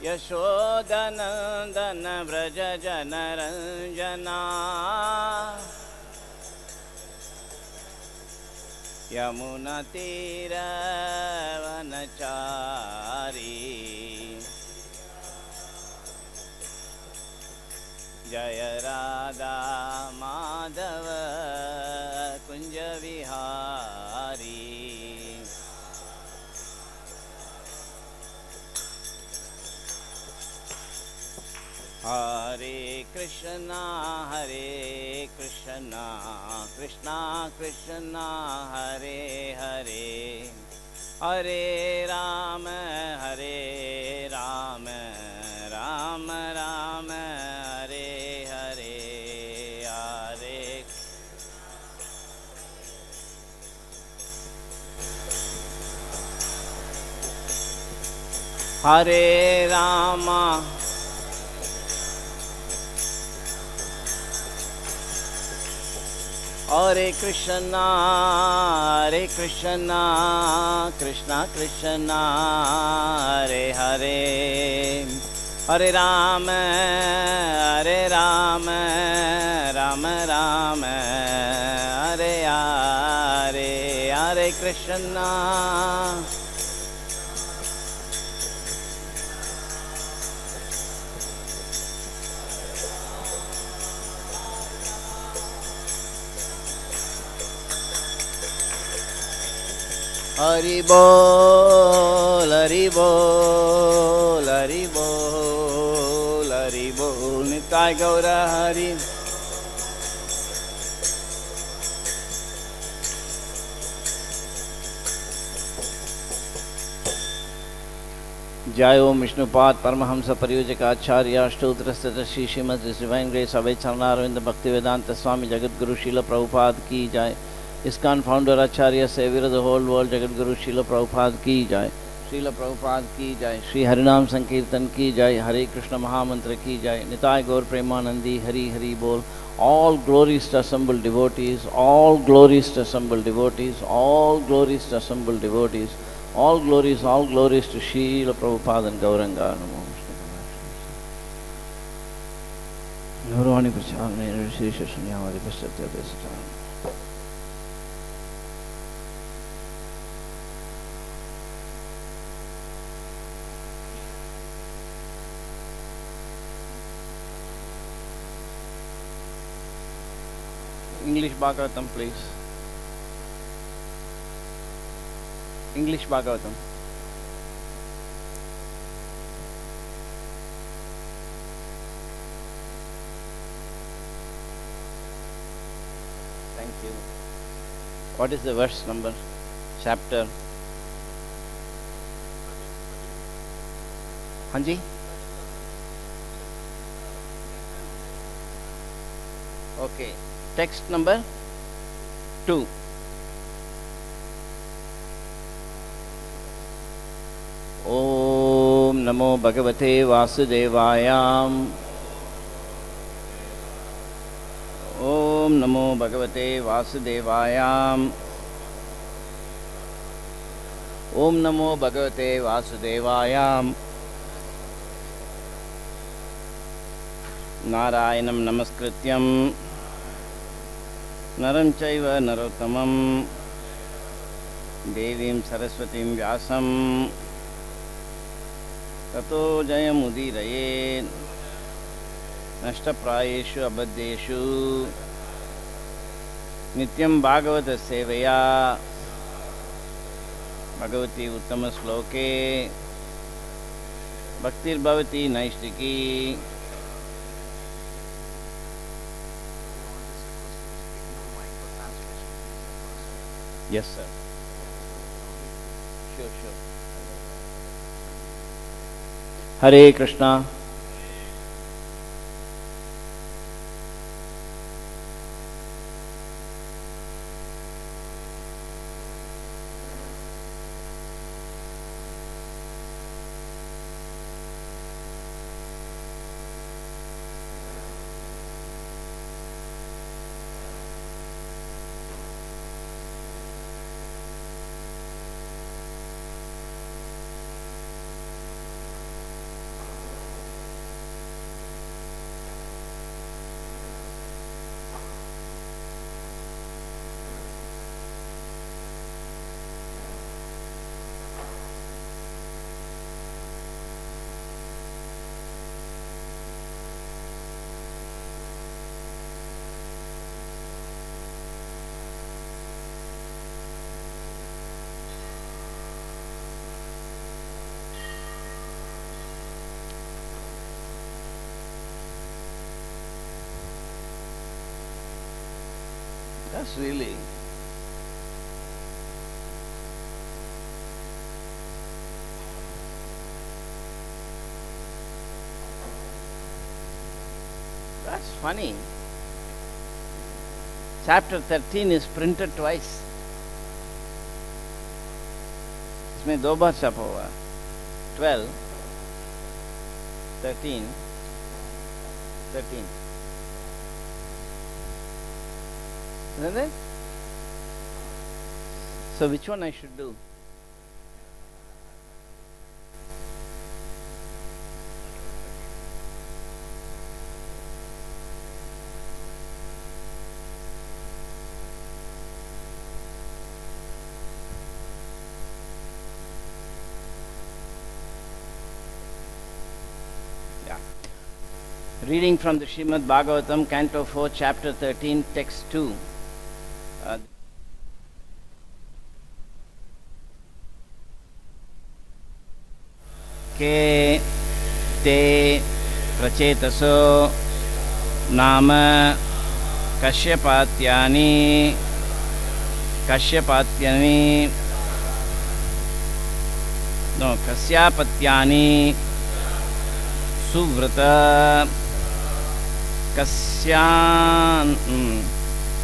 यशोदनन्दन व्रज जनरञ्जना यमुनतीरवनचारी जय राधा माधव कुंज विहारी। हरे कृष्णा कृष्णा कृष्णा हरे हरे, हरे राम राम राम हरे हरे। हरे राम हरे कृष्णा कृष्णा कृष्णा हरे हरे, हरे राम राम राम हरे हरे। हरे कृष्णा हरि बोल हरि बोल हरि बोल हरि बोल, निताय गौर हरि। जय ओम विष्णुपाद परमहंस परियोजक आचार्य अष्टोत्तरस्थित श्री श्रीमद डिवाइन ग्रेस अवैध चरणारविंद भक्ति वेदांत स्वामी जगत गुरु श्रील प्रभुपाद की जय। ISKCON founder acharya saviour the whole world Jagat Guru Srila Prabhupada की जय, श्रील प्रभुपाद की जय। श्री हरिनाम संकीर्तन की जय, हरे कृष्ण महामंत्र की जय। निताय गौर प्रेमानंदी हरि हरि बोल। All glories to assembled devotees, all glories to assembled devotees, all glories to assembled devotees, all glories to Srila Prabhupada and Gauranga. Namo Vishnu. Gauravani Pracharane Rishi Shashunyamadi Pashatya Desatana. English Bhagavatam, please. English Bhagavatam. Thank you. What is the verse number? Chapter? Hanji? Okay. Text number 2. Om Namo Bhagavate Vasudevayam. Om Namo Bhagavate Vasudevayam. Om Namo Bhagavate Vasudevayam. Narayanam Namaskrityam नरं चैव नरोत्तमं देवीं सरस्वतीं व्यासं ततो जयमुदीरयेत्। नष्टप्रायेषु अबद्धेषु नित्यं भागवत सेवया Bhagwati उत्तमश्लोके भक्तिर्भवति नैष्टिकी। Yes, sir. Sure. Hare Krishna. Yes, really. That's funny. Chapter 13 is printed twice. इसमें दो बार छपा हुआ. 12, 13, 13. Isn't it? So which one I should do? Reading from the Srimad Bhagavatam, Canto 4, Chapter 13, Text 2. Ke te prachetaso nama Kashyapatyani Kasyapatyani Suvrata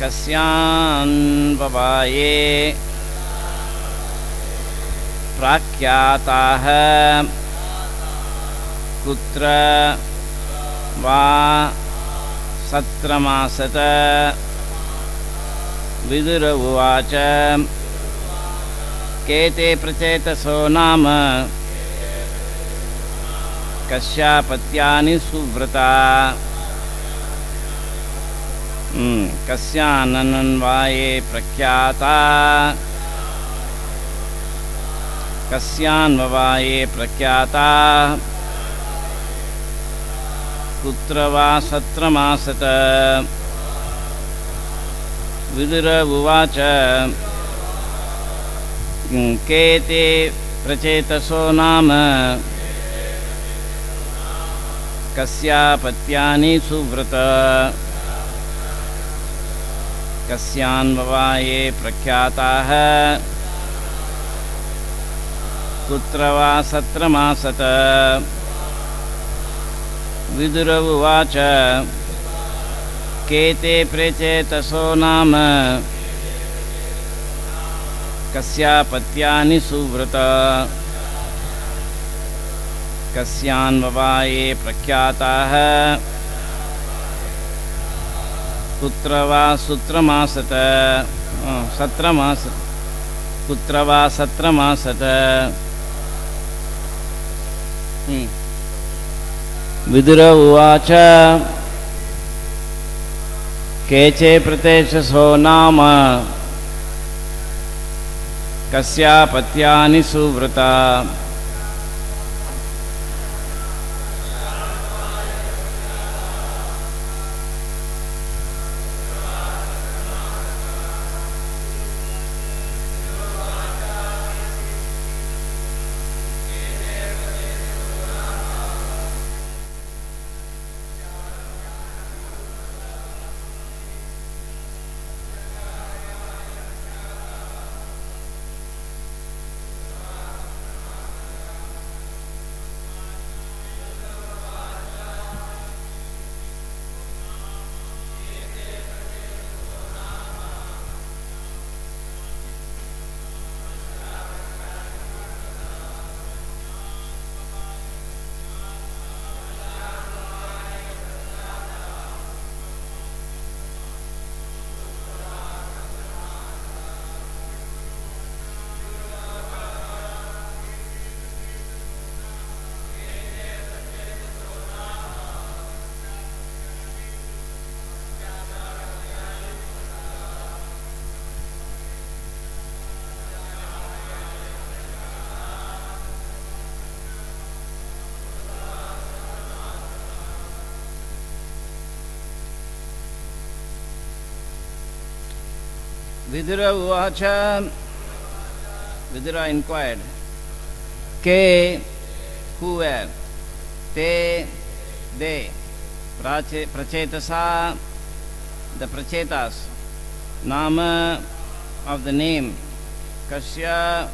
Kasyan Vavaye Prakyatah Kutra Va Satramasata Vidura Uvacha Kete Prachetaso Nama Kasyapatyani Suvrata Kasyananvaye Prakyata Kasyanvavaye Prakyata Kutra va satramasata Vidura Uvacha Kete Prachetaso Nama Kasyapatyani Suvrata Kasyanvavaye Prakyatah Kutra va satramasata Vidura Uvacha Kete Prachetaso Nama Kasyapatyani Suvrata Kasyanvavaye Prakyatah Kutra va sutramasata Satramasata Kutra va satramasata Vidura Uvacha Keche Prateshaso Nama Kasyapatyani Suvrata Vidura Uvacha Vidura inquired Ke who were Te they Prachetasa the Prachetas Nama of the name. Kasya,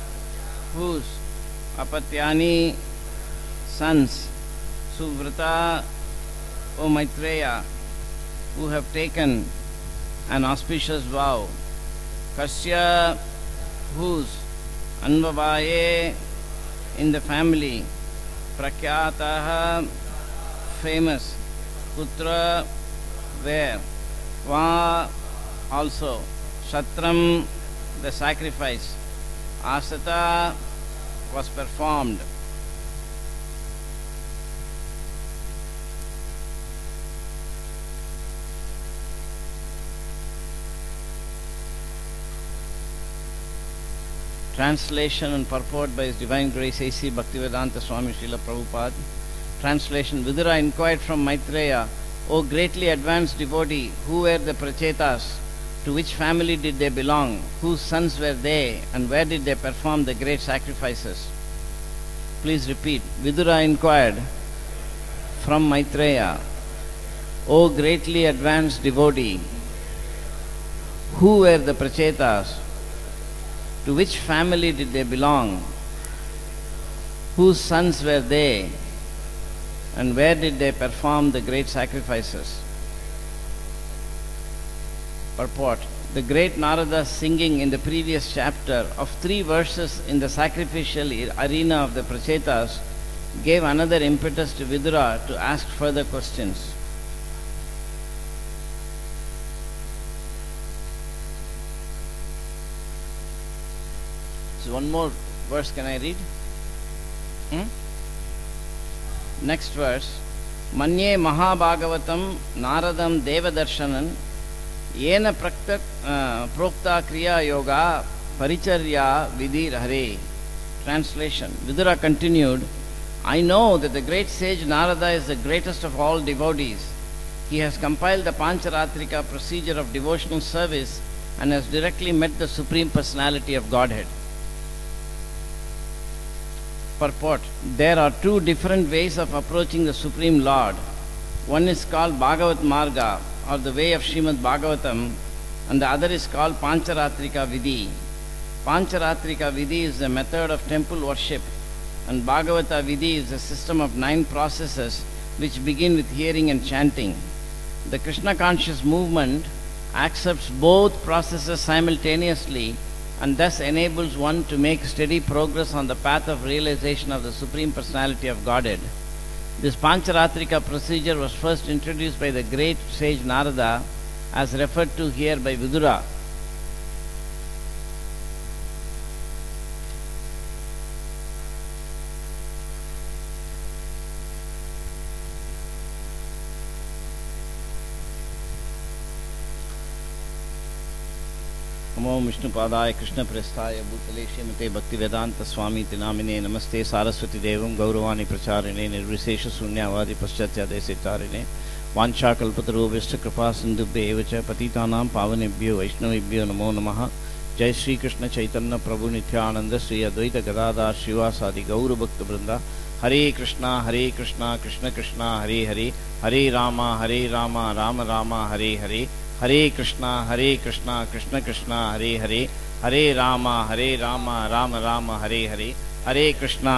whose? Apatyani, sons. Suvrata, O Maitreya, who have taken an auspicious vow. Kasya, whose? Anvavaye, in the family. Prakyataha, famous. Putra, where? Va, also. Shatram, the sacrifice. Asata, was performed. Translation and purport by His Divine Grace A.C. Bhaktivedanta Swami Srila Prabhupada. Translation. Vidura inquired from Maitreya, O greatly advanced devotee, who were the Prachetas? To which family did they belong? Whose sons were they? And where did they perform the great sacrifices? Please repeat. Vidura inquired from Maitreya, O greatly advanced devotee, who were the Prachetas? To which family did they belong? Whose sons were they? And where did they perform the great sacrifices? Purport. The great Narada singing in the previous chapter of 3 verses in the sacrificial arena of the Prachetas gave another impetus to Vidura to ask further questions. So one more verse can I read? Next verse. Manye Mahabhagavatam Naradam Devadarshanan Yena Prokta Kriya Yoga Paricharya Vidhir Hare. Translation. Vidura continued, I know that the great sage Narada is the greatest of all devotees. He has compiled the Pancharatrika procedure of devotional service and has directly met the Supreme Personality of Godhead. Purport. There are 2 different ways of approaching the Supreme Lord. One is called Bhagavat Marga, or the way of Srimad Bhagavatam, and the other is called Pancharatrika Vidhi. Pancharatrika Vidhi is the method of temple worship, and Bhagavata Vidhi is a system of 9 processes which begin with hearing and chanting. The Krishna conscious movement accepts both processes simultaneously and thus enables one to make steady progress on the path of realization of the Supreme Personality of Godhead. This Pancharatrika procedure was first introduced by the great sage Narada, as referred to here by Vidura. नमो विष्णुपादाय कृष्णप्रेष्ठाय भूतले श्रीमते भक्तिवेदांत स्वामी तिनामिने नमस्ते सारस्वती देवं गौरवाणी प्रचारिणे निर्विशेष शून्यवादी पश्चात्यादेशितारिणे वाञ्छाकल्पतरुभ्यश्च कृपा सिन्धुभ्यः एव च पतितानां पावनेभ्यो वैष्णवेभ्यो नमो नमः। जय श्री कृष्ण चैतन्य प्रभु नित्यानंद श्री अद्वैत गदाधर श्रीवासादि गौर भक्त वृंदा। हरे कृष्णा कृष्ण कृष्णा हरे हरे, हरे राम राम राम हरे हरे, हरे कृष्णा कृष्ण कृष्णा हरे हरे, हरे राम राम राम हरे हरे, हरे कृष्णा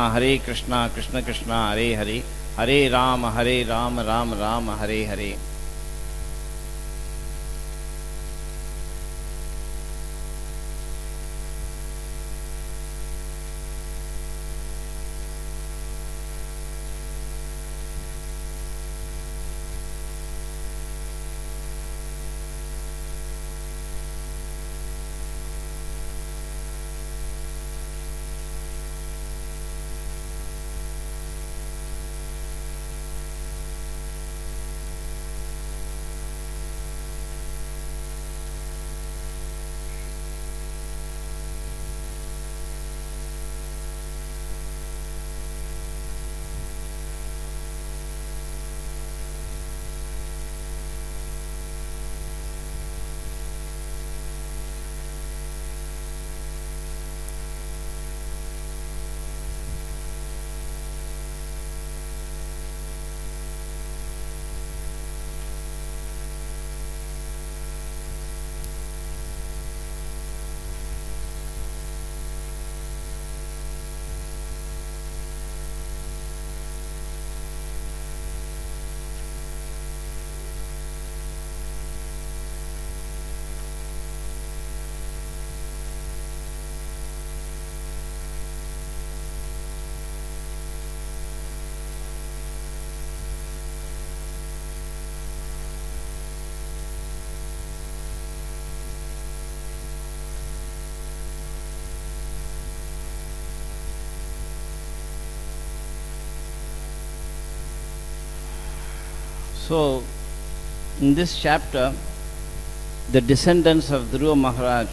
कृष्ण कृष्णा हरे हरे, हरे Ram Ram Ram Hare Hare. So, in this chapter, the descendants of Dhruva Maharaj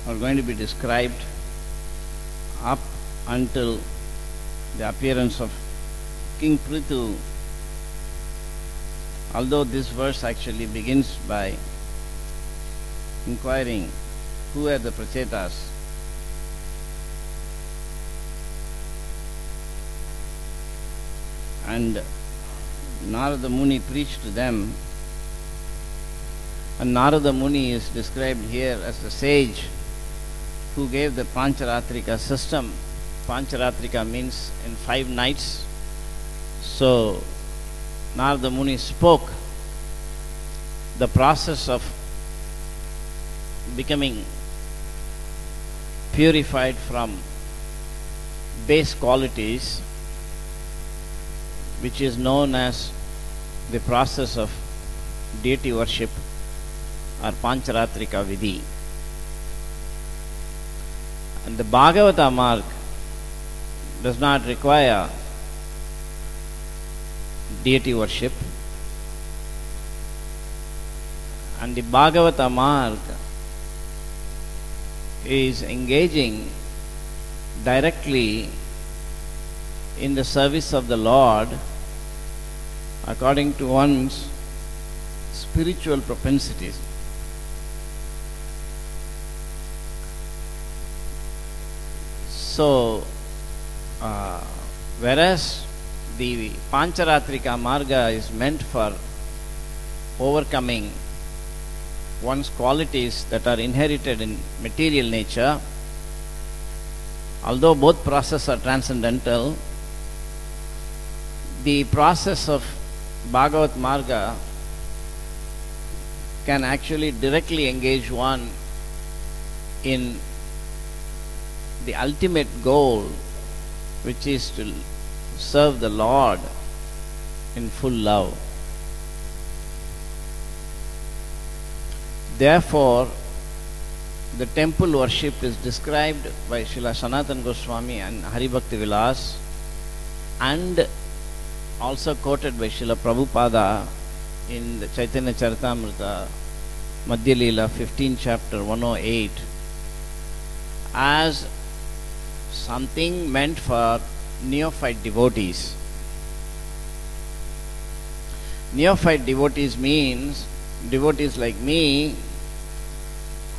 are going to be described up until the appearance of King Prithu. Although this verse actually begins by inquiring who are the Prachetas. And Narada Muni preached to them, and Narada Muni is described here as the sage who gave the Pancharatrika system. Pancharatrika means in 5 nights. So Narada Muni spoke the process of becoming purified from base qualities, which is known as the process of deity worship or Pancharatrika Vidhi. And the Bhagavata mark does not require deity worship, and the Bhagavata mark is engaging directly in the service of the Lord according to one's spiritual propensities. So, whereas the Pancharatrika Marga is meant for overcoming one's qualities that are inherited in material nature, although both processes are transcendental, the process of Bhagavat Marga can actually directly engage one in the ultimate goal, which is to serve the Lord in full love. Therefore, the temple worship is described by Srila Sanatana Goswami and Hari Bhakti Vilas, and also quoted by Srila Prabhupada in the Chaitanya Charitamrita Madhya Leela 15 chapter 108, as something meant for neophyte devotees. Neophyte devotees means devotees like me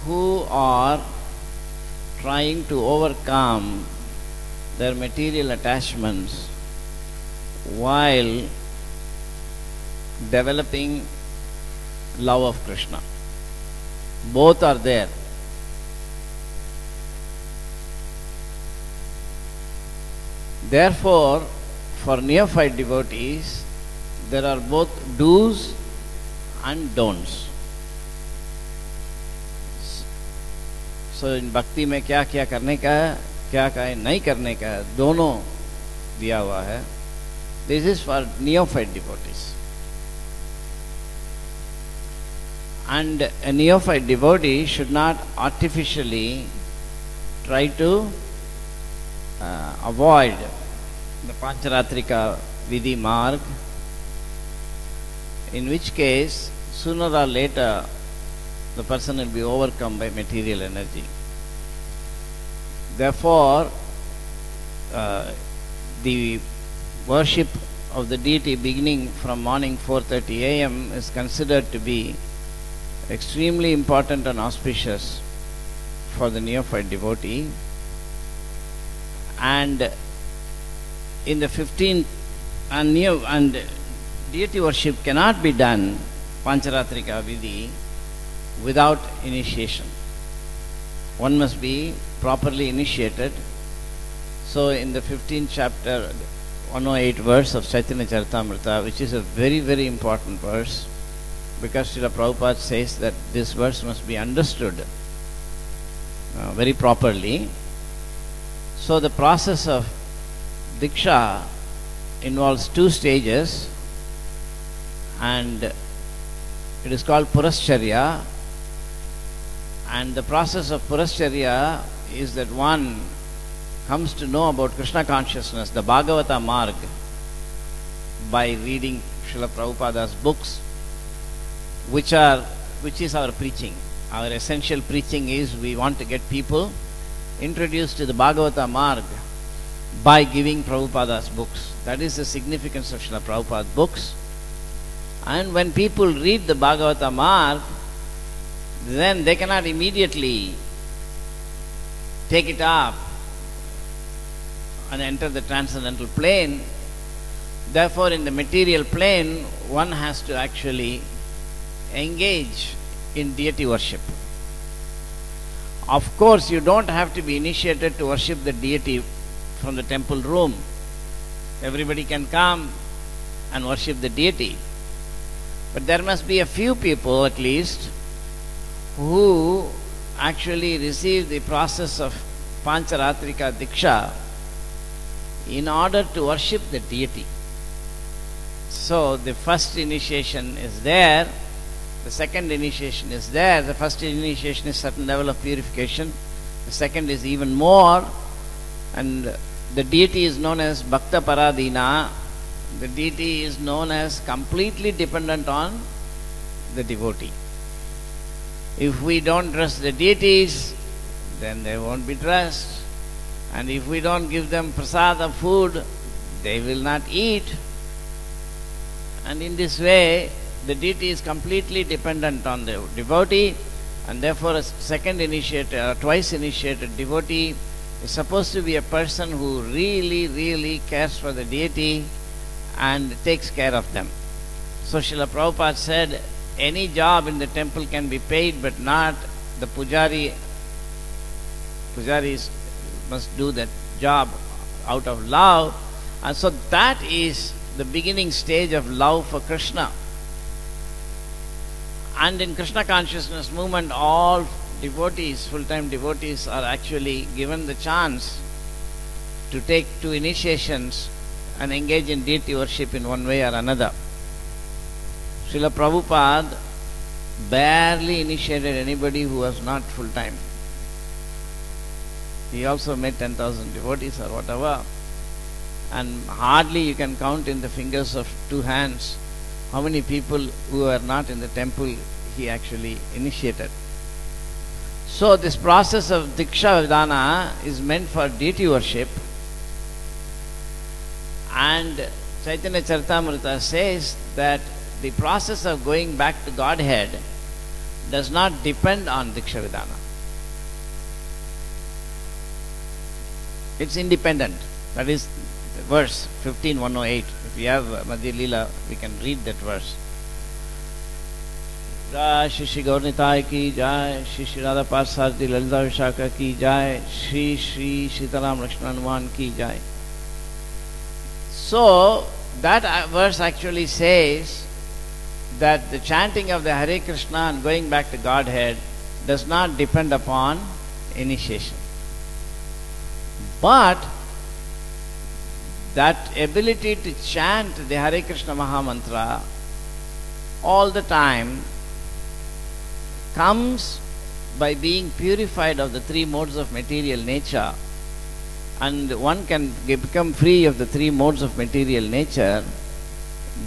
who are trying to overcome their material attachments while developing love of Krishna. Both are there. Therefore, for neophyte devotees, there are both do's and don'ts. So in bhakti में क्या क्या करने का है, क्या क्या नहीं करने का है, दोनों दिया हुआ है. This is for neophyte devotees. And a neophyte devotee should not artificially try to avoid the Pancharatrika Vidhi Marg, in which case sooner or later the person will be overcome by material energy. Therefore, the worship of the deity beginning from morning 4:30 a.m. is considered to be extremely important and auspicious for the neophyte devotee. And in the 15th and deity worship cannot be done, Pancharatrika Vidhi, without initiation. One must be properly initiated. So in the 15th chapter, 108 verse of Chaitanya Charitamrita, which is a very, very important verse, because Srila Prabhupada says that this verse must be understood very properly. So the process of Diksha involves 2 stages, and it is called Purascharya. And the process of Purascharya is that one comes to know about Krishna consciousness, the Bhagavata Marg, by reading Srila Prabhupada's books which is our preaching. Our essential preaching is we want to get people introduced to the Bhagavata Marg by giving Prabhupada's books. That is the significance of Srila Prabhupada's books. And when people read the Bhagavata Marg, then they cannot immediately take it up and enter the transcendental plane. Therefore, in the material plane, one has to actually engage in deity worship. Of course, you don't have to be initiated to worship the deity from the temple room. Everybody can come and worship the deity. But there must be a few people at least who actually receive the process of Pancharatrika Diksha in order to worship the deity. So the first initiation is there, the second initiation is there. The first initiation is certain level of purification, the second is even more, and the deity is known as Bhakta Paradina. The deity is known as completely dependent on the devotee. If we don't trust the deities, then they won't be trusted. And if we don't give them prasada food, they will not eat. And in this way, the deity is completely dependent on the devotee, and therefore a second initiated or twice initiated devotee is supposed to be a person who really cares for the deity and takes care of them. So Srila Prabhupada said, any job in the temple can be paid, but not the pujari. Pujaris must do that job out of love. And so that is the beginning stage of love for Krishna. And in Krishna consciousness movement, all devotees, full-time devotees, are actually given the chance to take two initiations and engage in deity worship in one way or another. Srila Prabhupada barely initiated anybody who was not full-time. He also made 10,000 devotees or whatever, and hardly you can count in the fingers of two hands how many people who are not in the temple he actually initiated. So this process of Diksha Vidana is meant for deity worship, and Chaitanya Charitamrita says that the process of going back to Godhead does not depend on Diksha Vidana. It's independent. That is the verse 15:108. If we have Madhya Leela, we can read that verse. Jai Shri Shri Gaurnitai ki Jai, Shri Shri Radha Parsarthi Lalita Vishaka ki Jai, Shri Shri Sitaram Lakshmana Hanuman ki Jai. So that verse actually says that the chanting of the Hare Krishna and going back to Godhead does not depend upon initiation. But that ability to chant the Hare Krishna Mahamantra all the time comes by being purified of the three modes of material nature, and one can become free of the three modes of material nature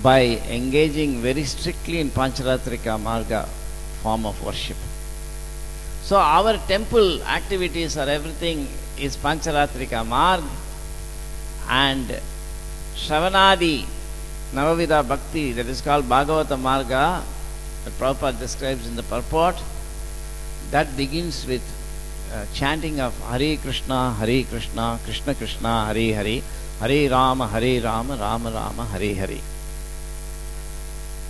by engaging very strictly in Pancharatrika Marga form of worship. So our temple activities or everything is Pancharatrika Marg, and Shravanadi Navavida Bhakti, that is called Bhagavata Marga, that Prabhupada describes in the purport, that begins with chanting of Hare Krishna, Krishna Krishna, Hare Hare, Hare Rama, Rama Rama, Hare Hare.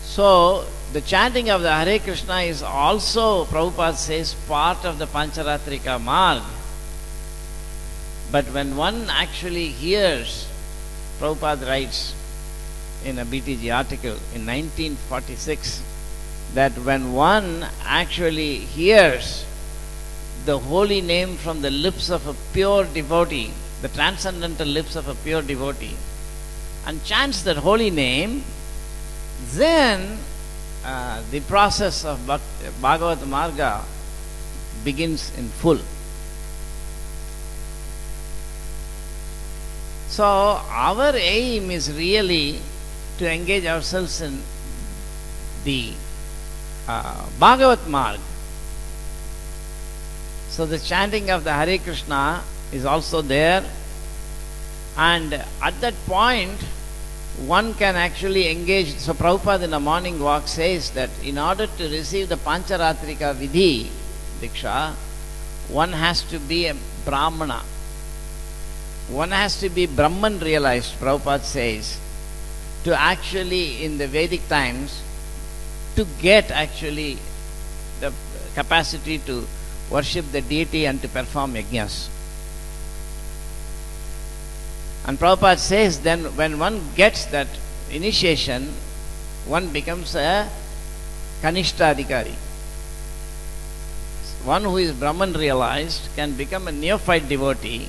So the chanting of the Hare Krishna is also, Prabhupada says, part of the Pancharatrika Marg. But when one actually hears, Prabhupada writes in a BTG article in 1946, that when one actually hears the holy name from the lips of a pure devotee, the transcendental lips of a pure devotee, and chants that holy name, then the process of Bhagavata Marga begins in full. So our aim is really to engage ourselves in the Bhagavat Marg. So the chanting of the Hare Krishna is also there, and at that point one can actually engage. So Prabhupada in a morning walk says that in order to receive the Pancharatrika Vidhi Diksha, one has to be a Brahmana. One has to be Brahman realized, Prabhupada says, to actually in the Vedic times to get actually the capacity to worship the deity and to perform yajnas. And Prabhupada says then when one gets that initiation, one becomes a Kanishtadhikari. One who is Brahman realized can become a neophyte devotee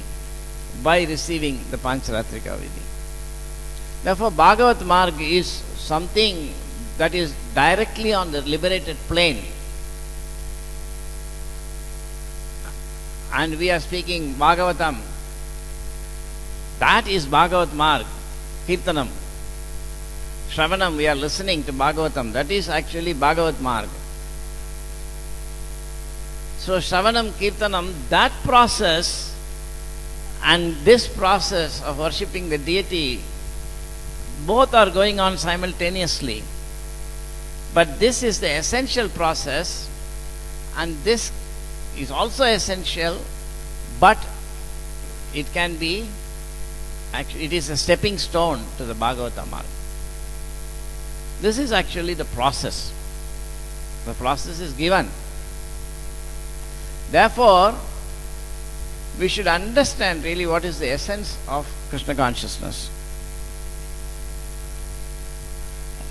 by receiving the Pancharatrika Vidhi. Therefore, Bhagavat Marg is something that is directly on the liberated plane. And we are speaking Bhagavatam. That is Bhagavat Marg, Kirtanam. Shravanam, we are listening to Bhagavatam. That is actually Bhagavat Marg. So Shravanam, Kirtanam, that process and this process of worshipping the deity, both are going on simultaneously. But this is the essential process, and this is also essential, but it can be, actually, it is a stepping stone to the Bhagavata Marg. This is actually the process. The process is given. Therefore, we should understand really what is the essence of Krishna consciousness.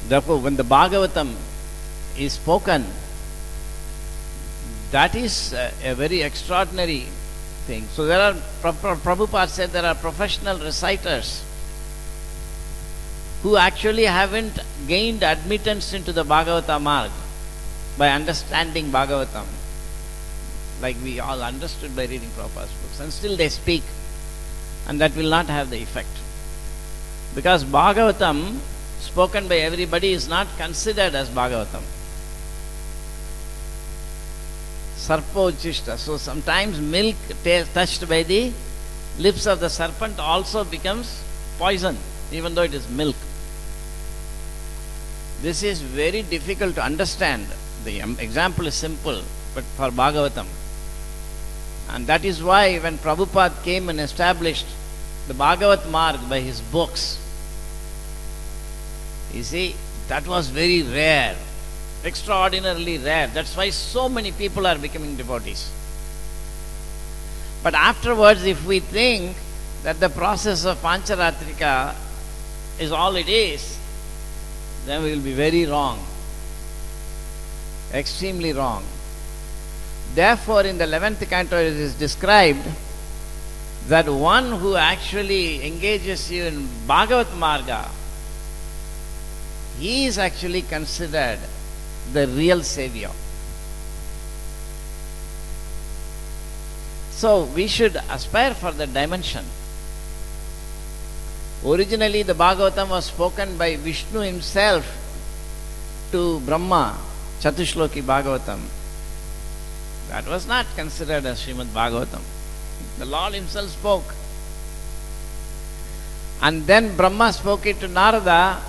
Therefore, when the Bhagavatam is spoken, that is a very extraordinary thing. So there are, Prabhupada said there are professional reciters who actually haven't gained admittance into the Bhagavata Marg by understanding Bhagavatam, like we all understood by reading Prabhupada's books, and still they speak, and that will not have the effect. Because Bhagavatam spoken by everybody is not considered as Bhagavatam. Sarpo Uchishta. So sometimes milk touched by the lips of the serpent also becomes poison, even though it is milk. This is very difficult to understand. The example is simple, but for Bhagavatam. And that is why when Prabhupada came and established the Bhagavat Marg by his books, you see, that was very rare, extraordinarily rare. That's why so many people are becoming devotees. But afterwards, if we think that the process of Pancharatrika is all it is, then we will be very wrong, extremely wrong. Therefore, in the 11th canto, it is described that one who actually engages you in Bhagavat Marga, he is actually considered the real savior. So, we should aspire for that dimension. Originally, the Bhagavatam was spoken by Vishnu himself to Brahma, Chatushloki Bhagavatam. That was not considered as Srimad Bhagavatam. The Lord himself spoke. And then Brahma spoke it to Narada.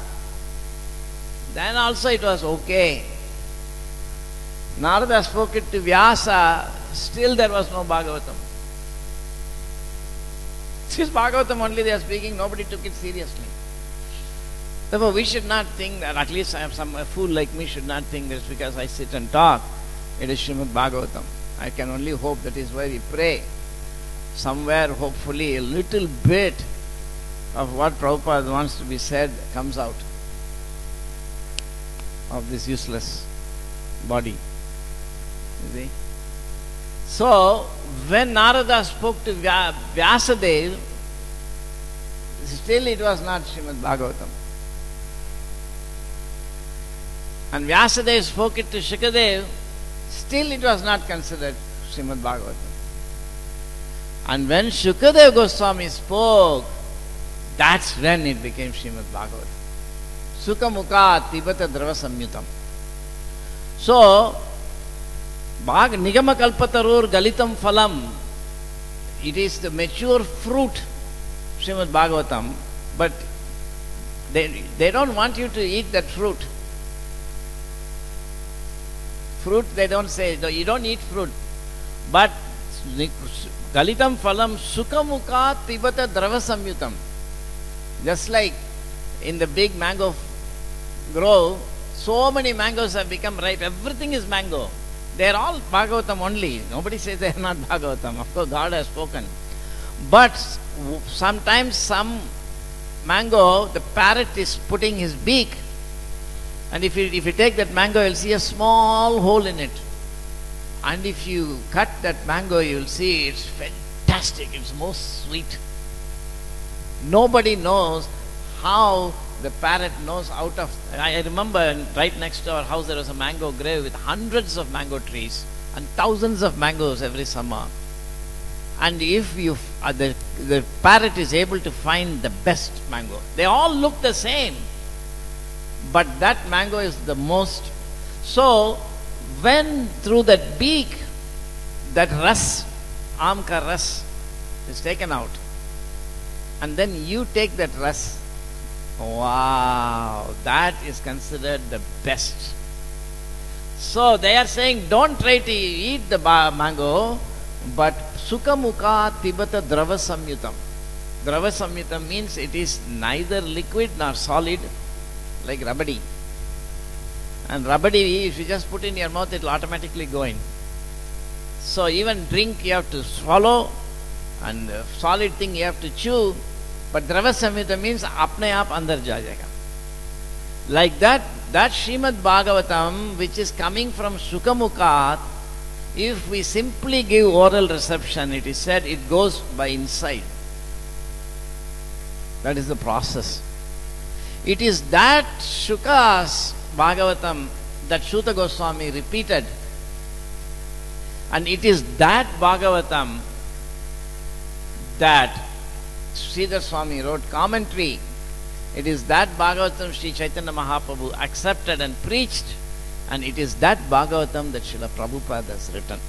Then also it was okay. Narada spoke it to Vyasa. Still there was no Bhagavatam. This Bhagavatam only they are speaking. Nobody took it seriously. Therefore we should not think that, at least a fool like me should not think that because I sit and talk, it is Srimad Bhagavatam. I can only hope. That is why we pray. Somewhere, hopefully, a little bit of what Prabhupada wants to be said comes out of this useless body. You see? So, when Narada spoke to Vyasadeva, still it was not Srimad Bhagavatam. And Vyasadeva spoke it to Shukadeva, still it was not considered Srimad Bhagavatam. And when Shukadeva Goswami spoke, that's when it became Srimad Bhagavatam. Sukha Mukha Tibata Drava Samyutam. So, Nigama Kalpatarur Galitam Phalam, it is the mature fruit, Srimad Bhagavatam, but they don't want you to eat that fruit. Fruit, they don't say, no, you don't eat fruit. But Galitam Phalam Sukhamuka Pibata Drava Samyutam. Just like in the big mango grove, so many mangoes have become ripe. Everything is mango. They are all Bhagavatam only. Nobody says they are not Bhagavatam. Of course, God has spoken. But sometimes some mango, the parrot is putting his beak, and if you take that mango, you'll see a small hole in it. And if you cut that mango, you'll see it's fantastic. It's most sweet. Nobody knows how the parrot knows out of... I remember right next to our house there was a mango grove with hundreds of mango trees and thousands of mangoes every summer. And if you the parrot is able to find the best mango, they all look the same, but that mango is the most. So when through that beak, that ras, aam ka ras, is taken out, and then you take that ras, wow, that is considered the best. So they are saying, don't try to eat the mango, but Sukha Mukha Tibata Drava Samyutam. Drava Samyutam means it is neither liquid nor solid, like rabadi. And rabadi, if you just put in your mouth, it will automatically go in. So even drink you have to swallow, and solid thing you have to chew. But Drava Samyutam means apne aap andar jayega. Like that Srimad Bhagavatam, which is coming from Sukhamukhat, if we simply give oral reception, it is said it goes by inside. That is the process. It is that Shuka's Bhagavatam that Shuta Goswami repeated, and it is that Bhagavatam that Sridhar Swami wrote commentary. It is that Bhagavatam Sri Chaitanya Mahaprabhu accepted and preached, and it is that Bhagavatam that Srila Prabhupada has written.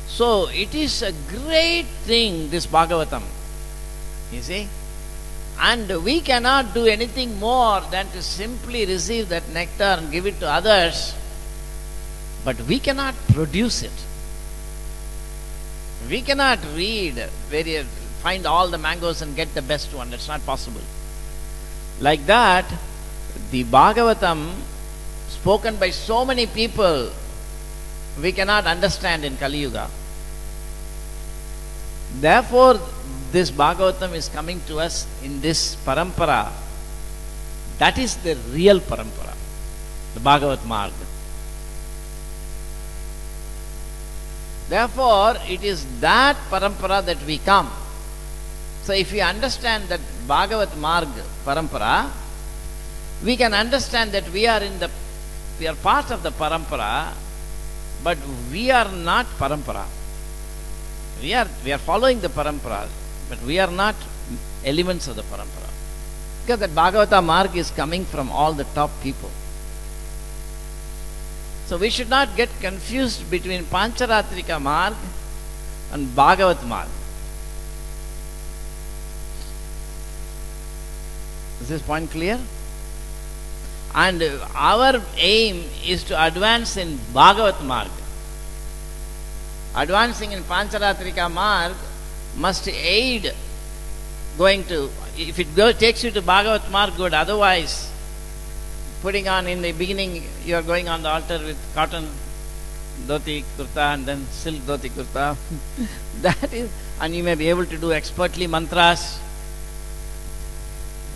So it is a great thing, this Bhagavatam, you see, and we cannot do anything more than to simply receive that nectar and give it to others, but we cannot produce it. We cannot find all the mangoes and get the best one. That's not possible. Like that, the Bhagavatam spoken by so many people, we cannot understand in Kali Yuga. Therefore, this Bhagavatam is coming to us in this parampara. That is the real parampara, the Bhagavat Marg. Therefore, it is that parampara that we come. So if we understand that Bhagavat Marg parampara, we can understand that we are part of the parampara, but we are not parampara. We are following the parampara, but we are not elements of the parampara. Because that Bhagavata Marg is coming from all the top people. So we should not get confused between Pancharatrika Marg and Bhagavat Marg. Is this point clear? And our aim is to advance in Bhagavat Marg. Advancing in Pancharatrika Marg must aid going to, if it takes you to Bhagavat Marg, good. Otherwise, putting on in the beginning, you are going on the altar with cotton dhoti kurta and then silk dhoti kurta. That is, and you may be able to do expertly mantras.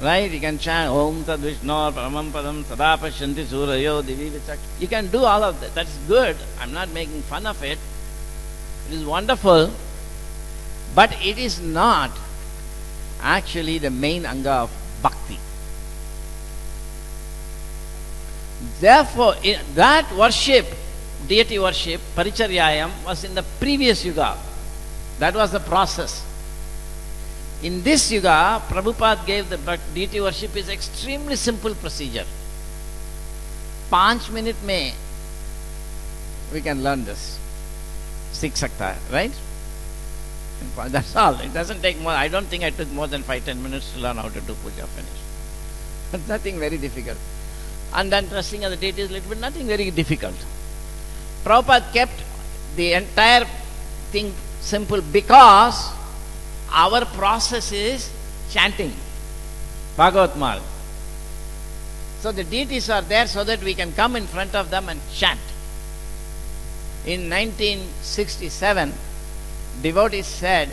Right? You can chant Om Tad Vishnu Paramam Padam Sada Pasyanti Surayo Divi Vichak. You can do all of that. That's good. I'm not making fun of it. It is wonderful. But it is not actually the main anga of bhakti. Therefore, that worship, deity worship, Paricharyayam, was in the previous yuga. That was the process. In this yuga, Prabhupada gave the deity worship is extremely simple procedure. 5 minutes में we can learn this. सीख सकता है, right? That's all. It doesn't take more. I don't think I took more than 5-10 minutes to learn how to do puja finish. But nothing very difficult. And then trusting other deities, little bit, nothing very difficult. Prabhupada kept the entire thing simple because our process is chanting Bhagavat Marg. So the deities are there so that we can come in front of them and chant. In 1967, devotees said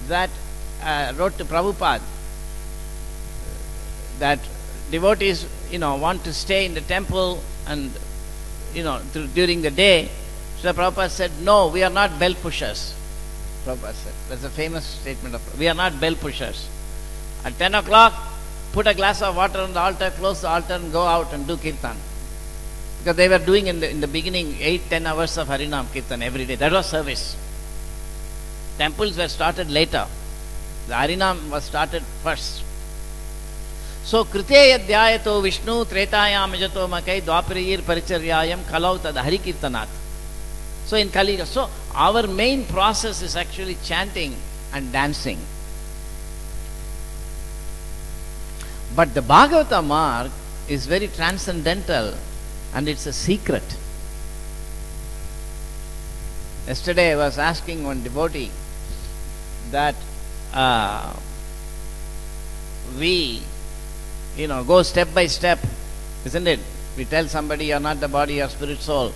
that, wrote to Prabhupada, that devotees, want to stay in the temple and, during the day. So Prabhupada said, no, we are not bell pushers. Prabhupada said, that's a famous statement of Prabhupada. We are not bell pushers. At 10 o'clock, put a glass of water on the altar, close the altar and go out and do kirtan. Because they were doing in the beginning 8-10 hours of Harinam Kirtan every day. That was service. Temples were started later. The Harinam was started first. So, Krite Yadhyayato Vishnu Tretayam Ajato Makai Dwapariyir Paricharyayam Kalau Tad Hari Kirtanat. So, in Kali, so our main process is actually chanting and dancing. But the Bhagavatam Marg is very transcendental and it's a secret. Yesterday I was asking one devotee that we, go step by step, isn't it? We tell somebody you're not the body, you're spirit, soul.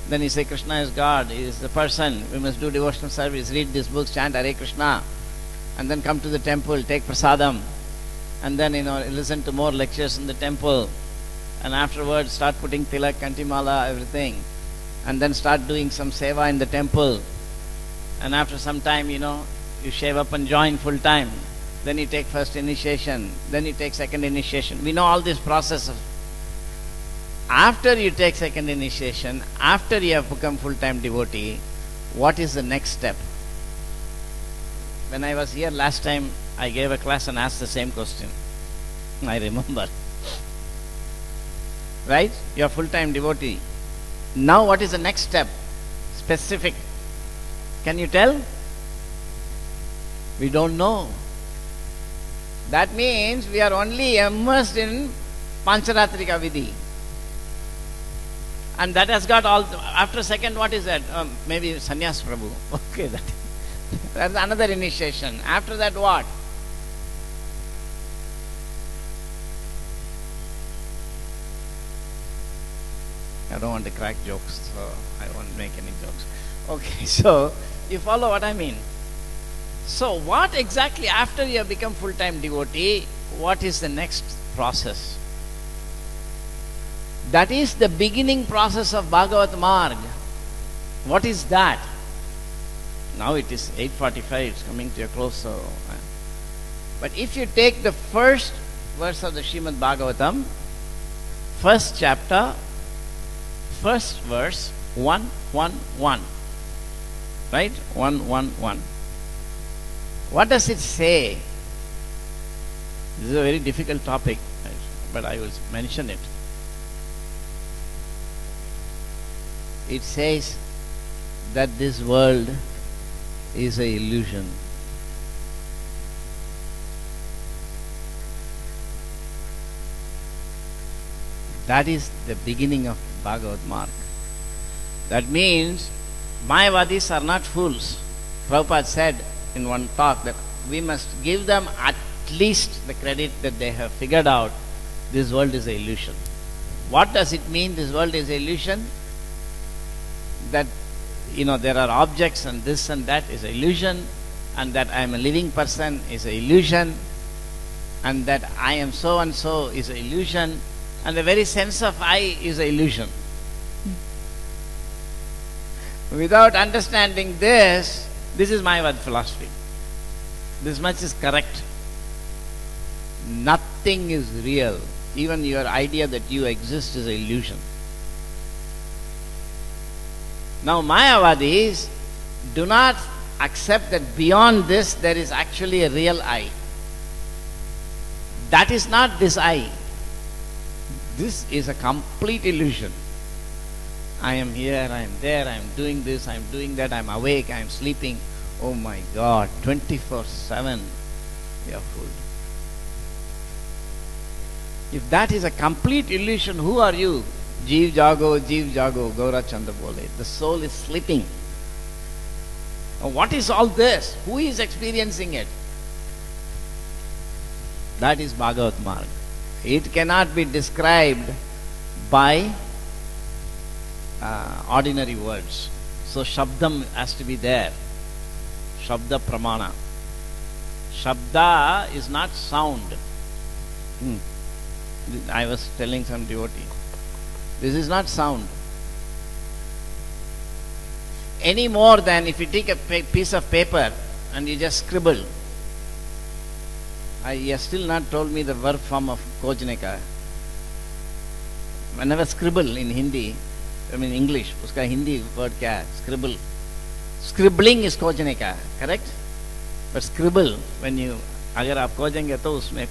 Then he say Krishna is God, he is the person, we must do devotional service, read this book, chant Hare Krishna, and then come to the temple, take prasadam, and then listen to more lectures in the temple, and afterwards start putting tilak, kantimala, everything, and then start doing some seva in the temple, and after some time, you shave up and join full time. Then you take first initiation, then you take second initiation. We know all this process. After you take second initiation, after you have become full-time devotee, what is the next step? When I was here last time, I gave a class and asked the same question. I remember. Right? You are full-time devotee. Now what is the next step? Specific. Can you tell? We don't know. That means we are only immersed in Pancharatrika Vidhi. And that has got all, after second, what is that? Maybe Sannyas Prabhu. Okay, that's another initiation. After that, what? I don't want to crack jokes, so I won't make any jokes. Okay, so you follow what I mean. So what exactly, after you have become full-time devotee, what is the next process? That is the beginning process of Bhagavat Marg. What is that? Now it is 8:45, it's coming to a close. So, but if you take the first verse of the Srimad Bhagavatam, first chapter, first verse, 1:1:1. Right? 1:1:1. What does it say? This is a very difficult topic, but I will mention it. It says that this world is an illusion. That is the beginning of Bhagavad Marg. That means Mayavadis are not fools. Prabhupada said in one talk that we must give them at least the credit that they have figured out this world is an illusion. What does it mean this world is an illusion? That there are objects and this and that is an illusion, and that I am a living person is an illusion, and that I am so and so is an illusion, and the very sense of I is an illusion. Without understanding this is Mayavad philosophy. This much is correct. Nothing is real. Even your idea that you exist is an illusion. Now Mayavadis do not accept that beyond this there is actually a real I. That is not this I. This is a complete illusion. I am here, I am there, I am doing this, I am doing that, I am awake, I am sleeping. Oh my God, 24/7 we are fooled. If that is a complete illusion, who are you? Jeev Jago, Gaura Chandra Bole. The soul is sleeping. Now what is all this? Who is experiencing it? That is Bhagavat Marg. It cannot be described by ordinary words. So Shabdam has to be there. Shabda Pramana. Shabda is not sound. I was telling some devotee, this is not sound. Any more than if you take a piece of paper and you just scribble. He has still not told me the verb form of Kojneka. Whenever scribble in Hindi, English, uska Hindi word kya hai? Scribble. Scribbling is Kojneka, correct? But scribble, when you, अगर आप खोजेंगे तो उसमें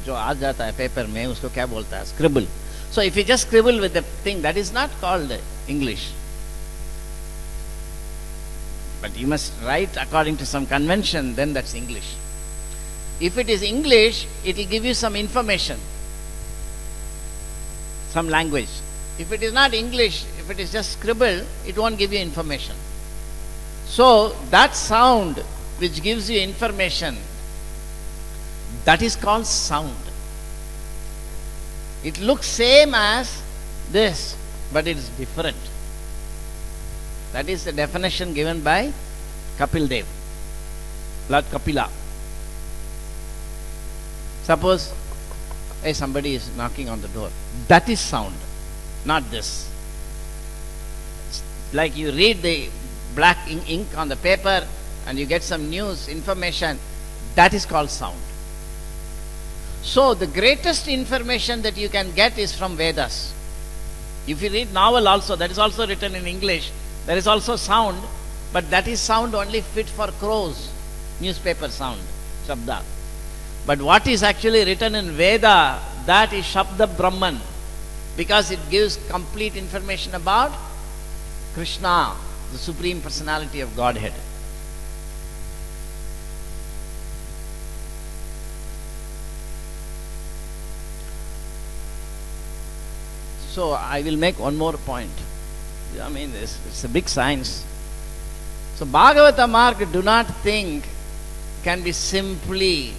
जो आ जाता है paper में उसको क्या बोलता है? Scribble. So if you just scribble with the thing, that is not called English. But you must write according to some convention, then that's English. If it is English, it will give you some information, some language. If it is not English, if it is just scribble, it won't give you information. So that sound which gives you information, that is called sound. It looks same as this, but it is different. That is the definition given by Kapil Dev, Lord Kapila. Suppose somebody is knocking on the door. That is sound, not this. Like you read the black ink on the paper and you get some news, information, that is called sound. So the greatest information that you can get is from Vedas. If you read novel also, that is also written in English, there is also sound, but that is sound only fit for crows, newspaper sound, Shabda. But what is actually written in Veda, that is Shabda Brahman, because it gives complete information about Krishna, the Supreme Personality of Godhead. So I will make one more point. It's a big science. So Bhagavata Marg, do not think can be simply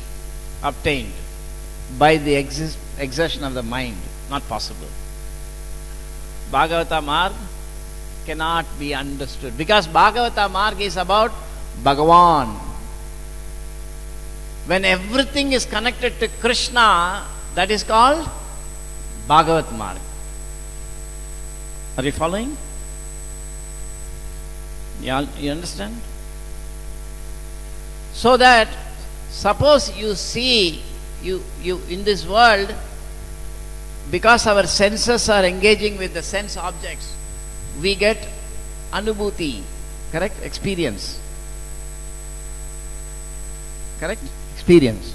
obtained by the exertion of the mind. Not possible. Bhagavata Marg cannot be understood, because Bhagavata Marg is about Bhagavan. When everything is connected to Krishna, that is called Bhagavat Marg. Are you following? You understand? So that suppose you see you in this world, because our senses are engaging with the sense objects, we get anubhuti, correct? Experience. Correct? Experience.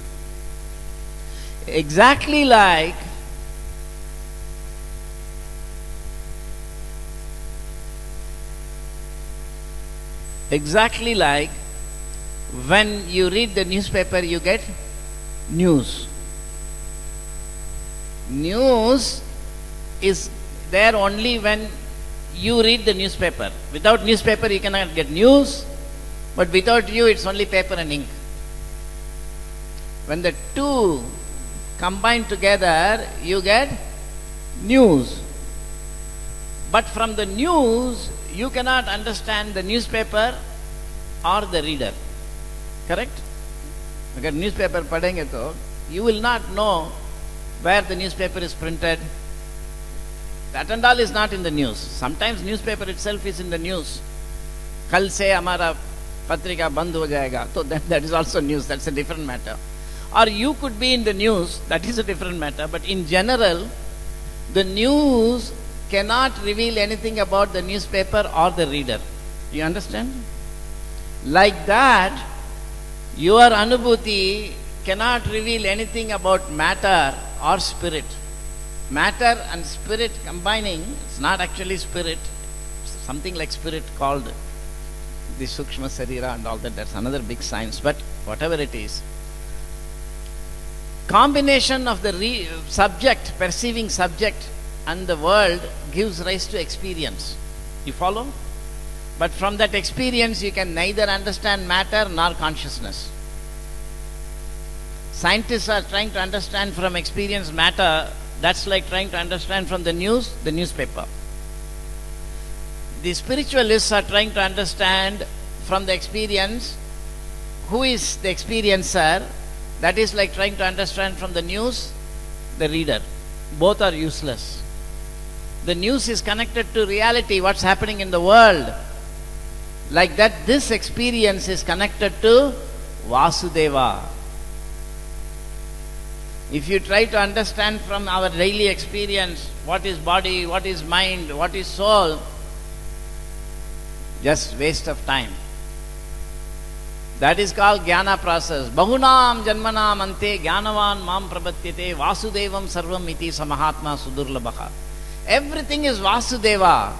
Exactly like when you read the newspaper, you get news. News is there only when you read the newspaper. Without newspaper, you cannot get news, but without you, it's only paper and ink. When the two combine together, you get news. But from the news, you cannot understand the newspaper or the reader. Correct? Agar newspaper padhenge to, you will not know where the newspaper is printed. That and all is not in the news. Sometimes newspaper itself is in the news. Kal se hamara patrika band ho jayega. So that is also news. That's a different matter. Or you could be in the news. That is a different matter. But in general, the news cannot reveal anything about the newspaper or the reader. You understand? Like that, your anubhuti cannot reveal anything about matter or spirit. matter and spirit combining. It's not actually spirit, it's something like spirit called the Sukshma Sarira and all that. That's another big science, but whatever it is, combination of the subject, perceiving subject and the world gives rise to experience. You follow? But from that experience you can neither understand matter nor consciousness. Scientists are trying to understand from experience matter. That's like trying to understand from the news, the newspaper. The spiritualists are trying to understand from the experience who is the experiencer. That is like trying to understand from the news, the reader. Both are useless. The news is connected to reality, what's happening in the world. Like that, this experience is connected to Vasudeva. If you try to understand from our daily experience what is body, what is mind, what is soul, just waste of time. That is called jnana process. Bahunam janmanam ante jnanavan mam prapatyate vasudevam sarvam iti samahatma sudurlabha. Everything is Vasudeva.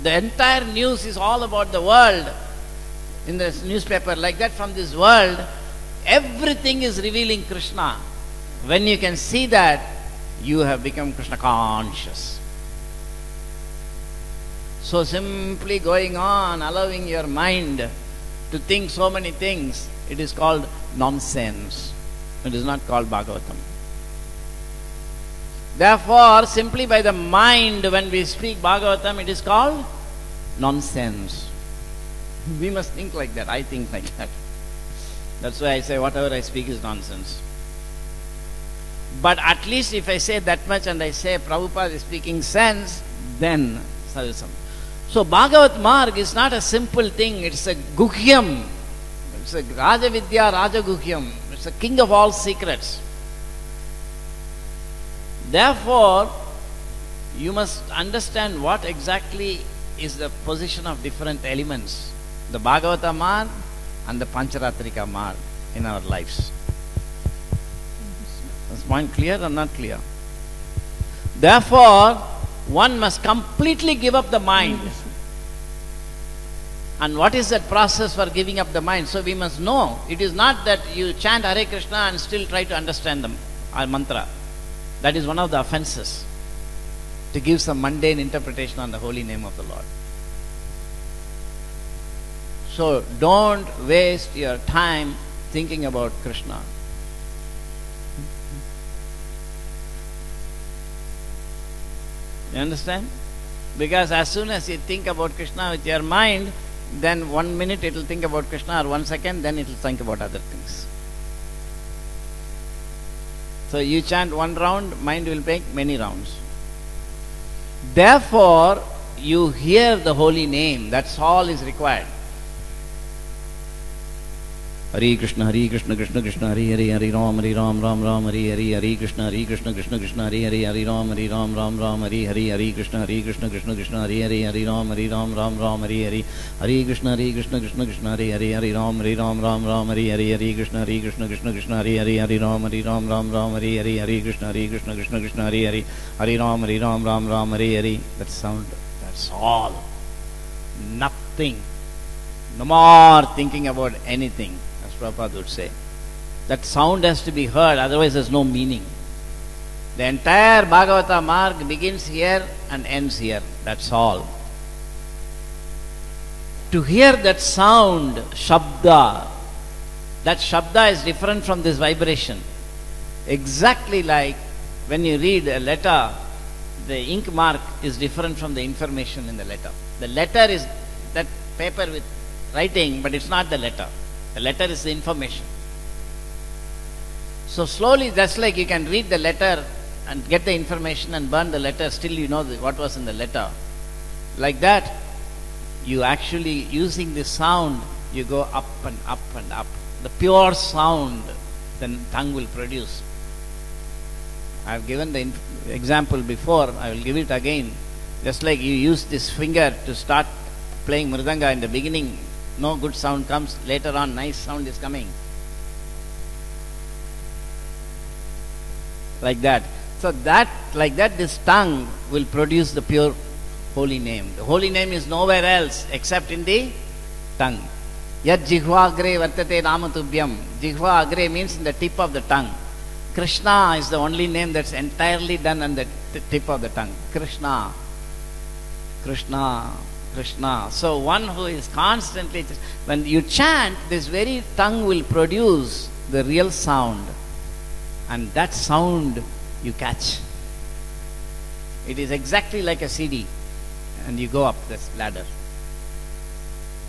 The entire news is all about the world. In the newspaper, like that, from this world, everything is revealing Krishna. When you can see that, you have become Krishna conscious. So simply going on, allowing your mind to think so many things, it is called nonsense. It is not called Bhagavatam. Therefore, simply by the mind, when we speak Bhagavatam, it is called nonsense. We must think like that. I think like that. That's why I say whatever I speak is nonsense. But at least if I say that much and I say Prabhupada is speaking sense, then so Bhagavat Marg is not a simple thing. It's a guhyam. It's a Raja Vidya Raja Guhyam. It's a king of all secrets. Therefore, you must understand what exactly is the position of different elements. The Bhagavata Marg and the Pancharatrika Marg in our lives. Is this point clear or not clear? Therefore, one must completely give up the mind. And what is that process for giving up the mind? So we must know, it is not that you chant Hare Krishna and still try to understand our mantra. That is one of the offenses, to give some mundane interpretation on the holy name of the Lord. So don't waste your time thinking about Krishna. You understand? Because as soon as you think about Krishna with your mind, then 1 minute it will think about Krishna, or 1 second, then it will think about other things. So you chant one round, mind will make many rounds. Therefore, you hear the holy name. That's all is required. Hare Krishna, Krishna Krishna, Hare Hare, Hare Ram, Ram Ram, Hare Hare, Hare Krishna, Krishna Krishna, Hare Hare, Hare Ram, Ram, Hare Hare, Hare Krishna, Krishna, Hare Hare, Hare Ram, Ram, Hare Hare, Hare Krishna, Krishna, Hare Hare, Hare Ram, Ram, Hare Hare, Hare Krishna, Krishna, Hare Hare, Hare Ram, Hare Hare, Hare Krishna, Krishna, Hare Hare, Hare Ram, Hare Hare. That sound, that's all. Nothing. No more thinking about anything. Prabhupada would say. That sound has to be heard, otherwise there's no meaning. The entire Bhagavata Marg begins here and ends here. That's all. To hear that sound, Shabda, that Shabda is different from this vibration. Exactly like when you read a letter, the ink mark is different from the information in the letter. The letter is that paper with writing, but it's not the letter. The letter is the information. So slowly, just like you can read the letter and get the information and burn the letter, still you know what was in the letter. Like that, you actually, using the sound, you go up and up and up. The pure sound the tongue will produce. I have given the example before, I will give it again. Just like you use this finger to start playing mridanga in the beginning, no good sound comes. Later on, nice sound is coming. Like that. So that, like that, this tongue will produce the pure holy name. The holy name is nowhere else except in the tongue. Yat jihva agre vartate namatubhyam. Jihva agre means in the tip of the tongue. Krishna is the only name that's entirely done on the tip of the tongue. Krishna, Krishna, Krishna. So one who is constantly, when you chant, this very tongue will produce the real sound. And that sound you catch. It is exactly like a CD. And you go up this ladder.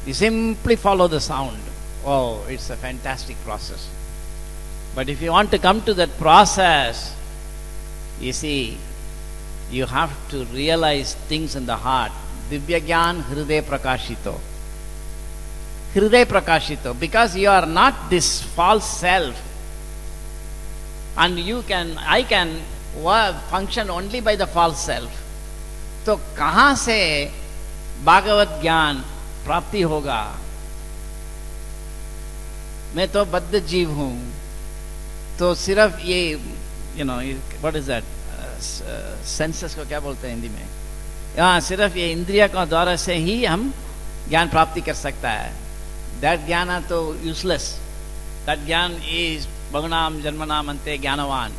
You simply follow the sound. Oh, it's a fantastic process. But if you want to come to that process, you see, you have to realize things in the heart. Divya Gyan Hriday Prakashito. Hriday Prakashito. Because you are not this false self. And I can function only by the false self. तो कहाँ से भागवत ज्ञान प्राप्ति होगा? मैं तो बद्ध जीव हूँ. तो सिर्फ ये, what is that? सेंसस को क्या बोलते हैं हिंदी में? हाँ, सिर्फ ये इंद्रिय का द्वारा से ही हम ज्ञान प्राप्ति कर सकता है. That ज्ञान तो useless. That ज्ञान is Bhaganam Janmanam Ante Jnanavan.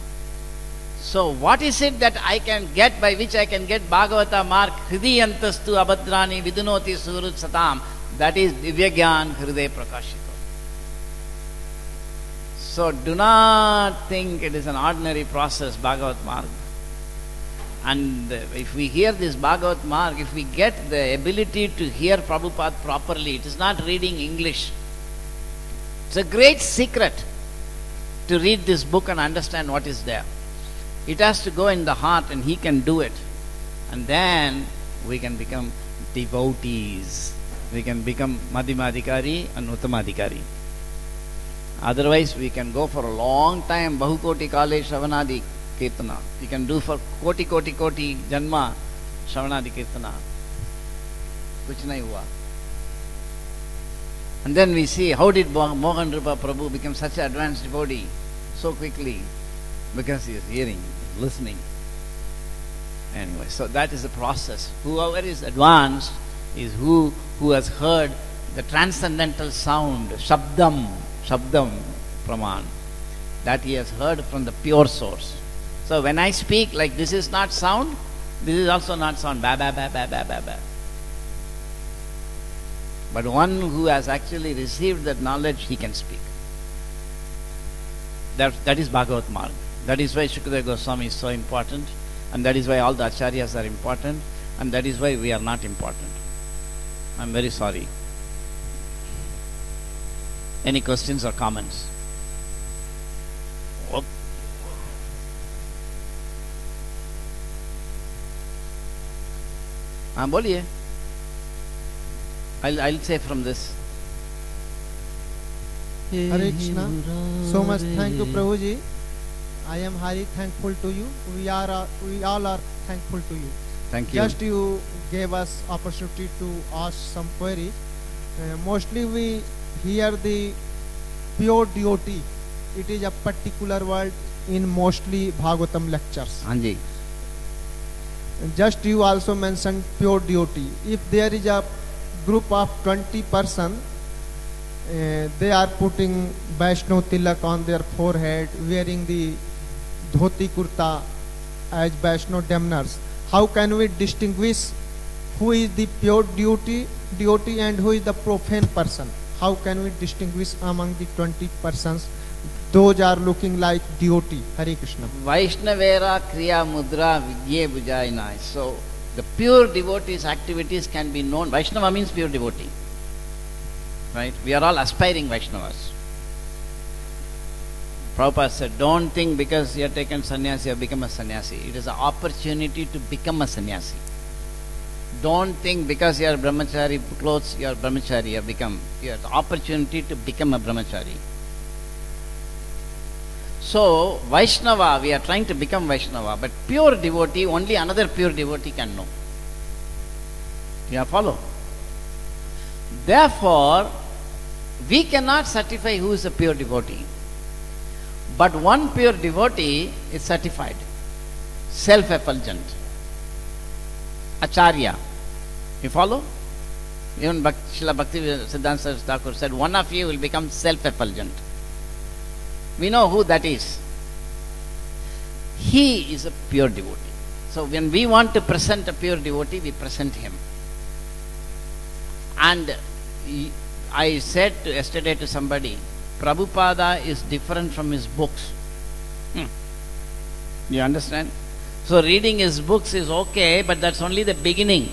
So what is it that I can get, by which I can get Bhagavata mark Hridiyantastu Abhadrani Vidunoti Surut Satam? That is Divya Gyan Hriday Prakashito. So do not think it is an ordinary process, Bhagavat mark. And if we hear this Bhagavat mark, if we get the ability to hear Prabhupada properly, it is not reading English. It's a great secret to read this book and understand what is there. It has to go in the heart, and he can do it. And then we can become devotees. We can become Madhyamadhikari and Uttamadhikari. Otherwise, we can go for a long time, Bahukoti Kale Shravanadi Kirtana. We can do for Koti Janma Shravanadi Kirtana. Kuch nahi hua. And then we see, how did Mohan Rupa Prabhu become such an advanced devotee so quickly? Because he is hearing, listening. Anyway, so that is the process. Whoever is advanced is who has heard the transcendental sound, Shabdam Praman, that he has heard from the pure source. So when I speak, like this is not sound, this is also not sound, ba ba ba ba ba ba ba. But one who has actually received that knowledge, he can speak. That is Bhagavat Marg. That is why Shukadeva Goswami is so important, and that is why all the acharyas are important, and that is why we are not important. I am very sorry. Any questions or comments? Oh. Boliye. I'll say from this. Hare Krishna. So much thank you, Prabhuji. I am highly thankful to you. We all are thankful to you. Thank you. Just you gave us opportunity to ask some queries. Mostly we hear the pure devotee. It is a particular word in mostly Bhagavatam lectures. Anji. Just you also mentioned pure devotee. If there is a group of 20 person, they are putting Vaishnav tilak on their forehead, wearing the dhoti kurta as Vaishnav damners. How can we distinguish who is the pure devotee and who is the profane person? How can we distinguish among the 20 persons? Those are looking like devotee. Hare Krishna. Vaishnavera Kriya Mudra Vidye Bujayana. So the pure devotee's activities can be known. Vaishnava means pure devotee. Right? We are all aspiring Vaishnavas. Prabhupada said, don't think because you have taken sannyasi, you have become a sannyasi. It is an opportunity to become a sannyasi. Don't think because you are brahmachari clothes, you are brahmachari, you have the opportunity to become a brahmachari. So, Vaishnava, we are trying to become Vaishnava, but pure devotee, only another pure devotee can know. You follow? Therefore, we cannot certify who is a pure devotee. But one pure devotee is certified. self-effulgent. Acharya. You follow? Even Srila Bhakti Siddhanta Thakur said, one of you will become self-effulgent. We know who that is. He is a pure devotee. So when we want to present a pure devotee, we present him. And I said yesterday to somebody, Prabhupada is different from his books. You understand? So reading his books is okay, but that's only the beginning.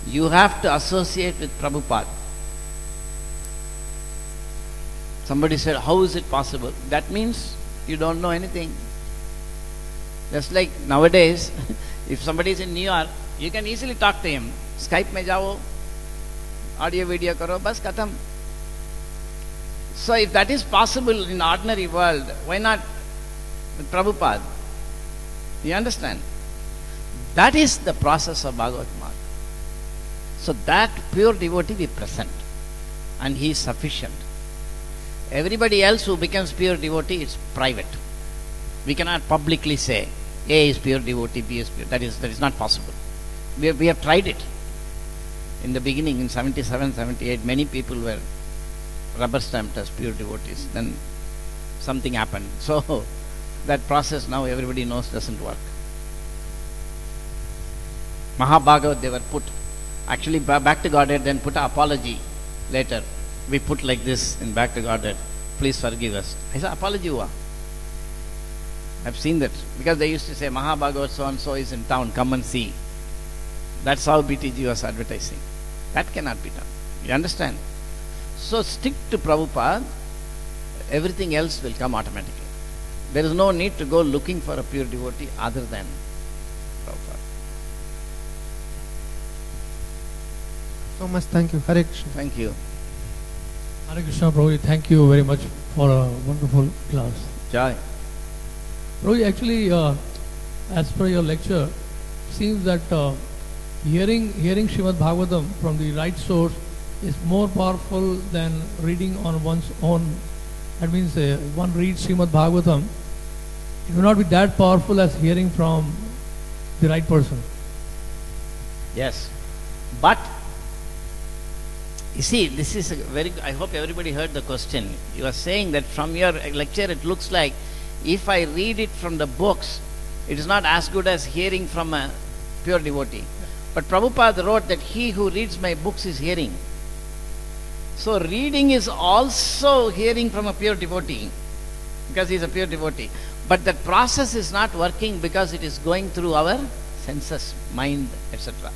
You have to associate with Prabhupada. Somebody said, how is it possible? That means you don't know anything. Just like nowadays, if somebody is in New York, you can easily talk to him. Skype mein jao, audio video karo, bas khatam. So if that is possible in ordinary world, why not with Prabhupada? You understand? That is the process of Bhagavatam. So that pure devotee we present, and he is sufficient. Everybody else who becomes pure devotee, it's private. We cannot publicly say, A is pure devotee, B is pure. That is not possible. We have tried it. In the beginning, in 77, 78, many people were rubber stamped as pure devotees. Then something happened. So that process now everybody knows doesn't work. Mahabhagavat they were put. Actually back to Godhead, then put an apology later. We put like this in back to Godhead. Please forgive us. I said, apology hua. I've seen that. Because they used to say, Mahabhagavat so-and-so is in town, come and see. That's how BTG was advertising. That cannot be done. You understand? So stick to Prabhupada. Everything else will come automatically. There is no need to go looking for a pure devotee other than Prabhupada. So much thank you. Hare Krishna. Thank you. Hare Krishna, Prabhu. Thank you very much for a wonderful class. Jai. Prabhu, actually, as per your lecture, seems that hearing Srimad Bhagavatam from the right source is more powerful than reading on one's own. That means one reads Srimad Bhagavatam, it will not be that powerful as hearing from the right person. Yes. But you see, this is a very, I hope everybody heard the question. You are saying that from your lecture it looks like if I read it from the books, it is not as good as hearing from a pure devotee. But Prabhupada wrote that he who reads my books is hearing. So reading is also hearing from a pure devotee, because he is a pure devotee. But that process is not working because it is going through our senses, mind, etc.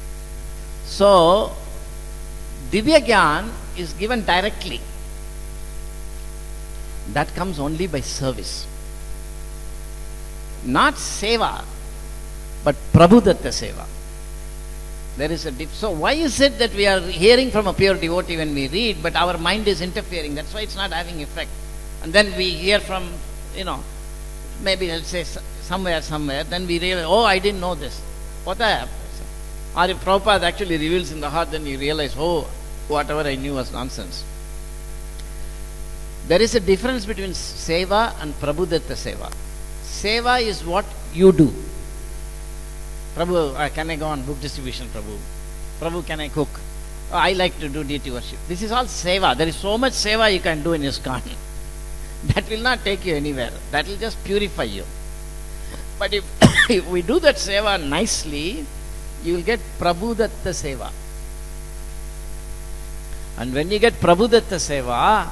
So Divya Gyan is given directly. That comes only by service. Not seva, but Prabhudatta seva. There is a so why is it that we are hearing from a pure devotee when we read, but our mind is interfering? That's why it's not having effect. And then we hear from, maybe let's say somewhere, then we realize, oh, I didn't know this. What happened? Or if Prabhupada actually reveals in the heart, then you realize, oh, whatever I knew was nonsense. There is a difference between seva and Prabhudatta seva. Seva is what you do. Prabhu, can I go on book distribution, Prabhu? Prabhu, can I cook? Oh, I like to do deity worship. This is all seva. There is so much seva you can do in ISKCON. That will not take you anywhere. That will just purify you. But if we do that seva nicely, you will get Prabhudatta seva. And when you get Prabhudatta seva,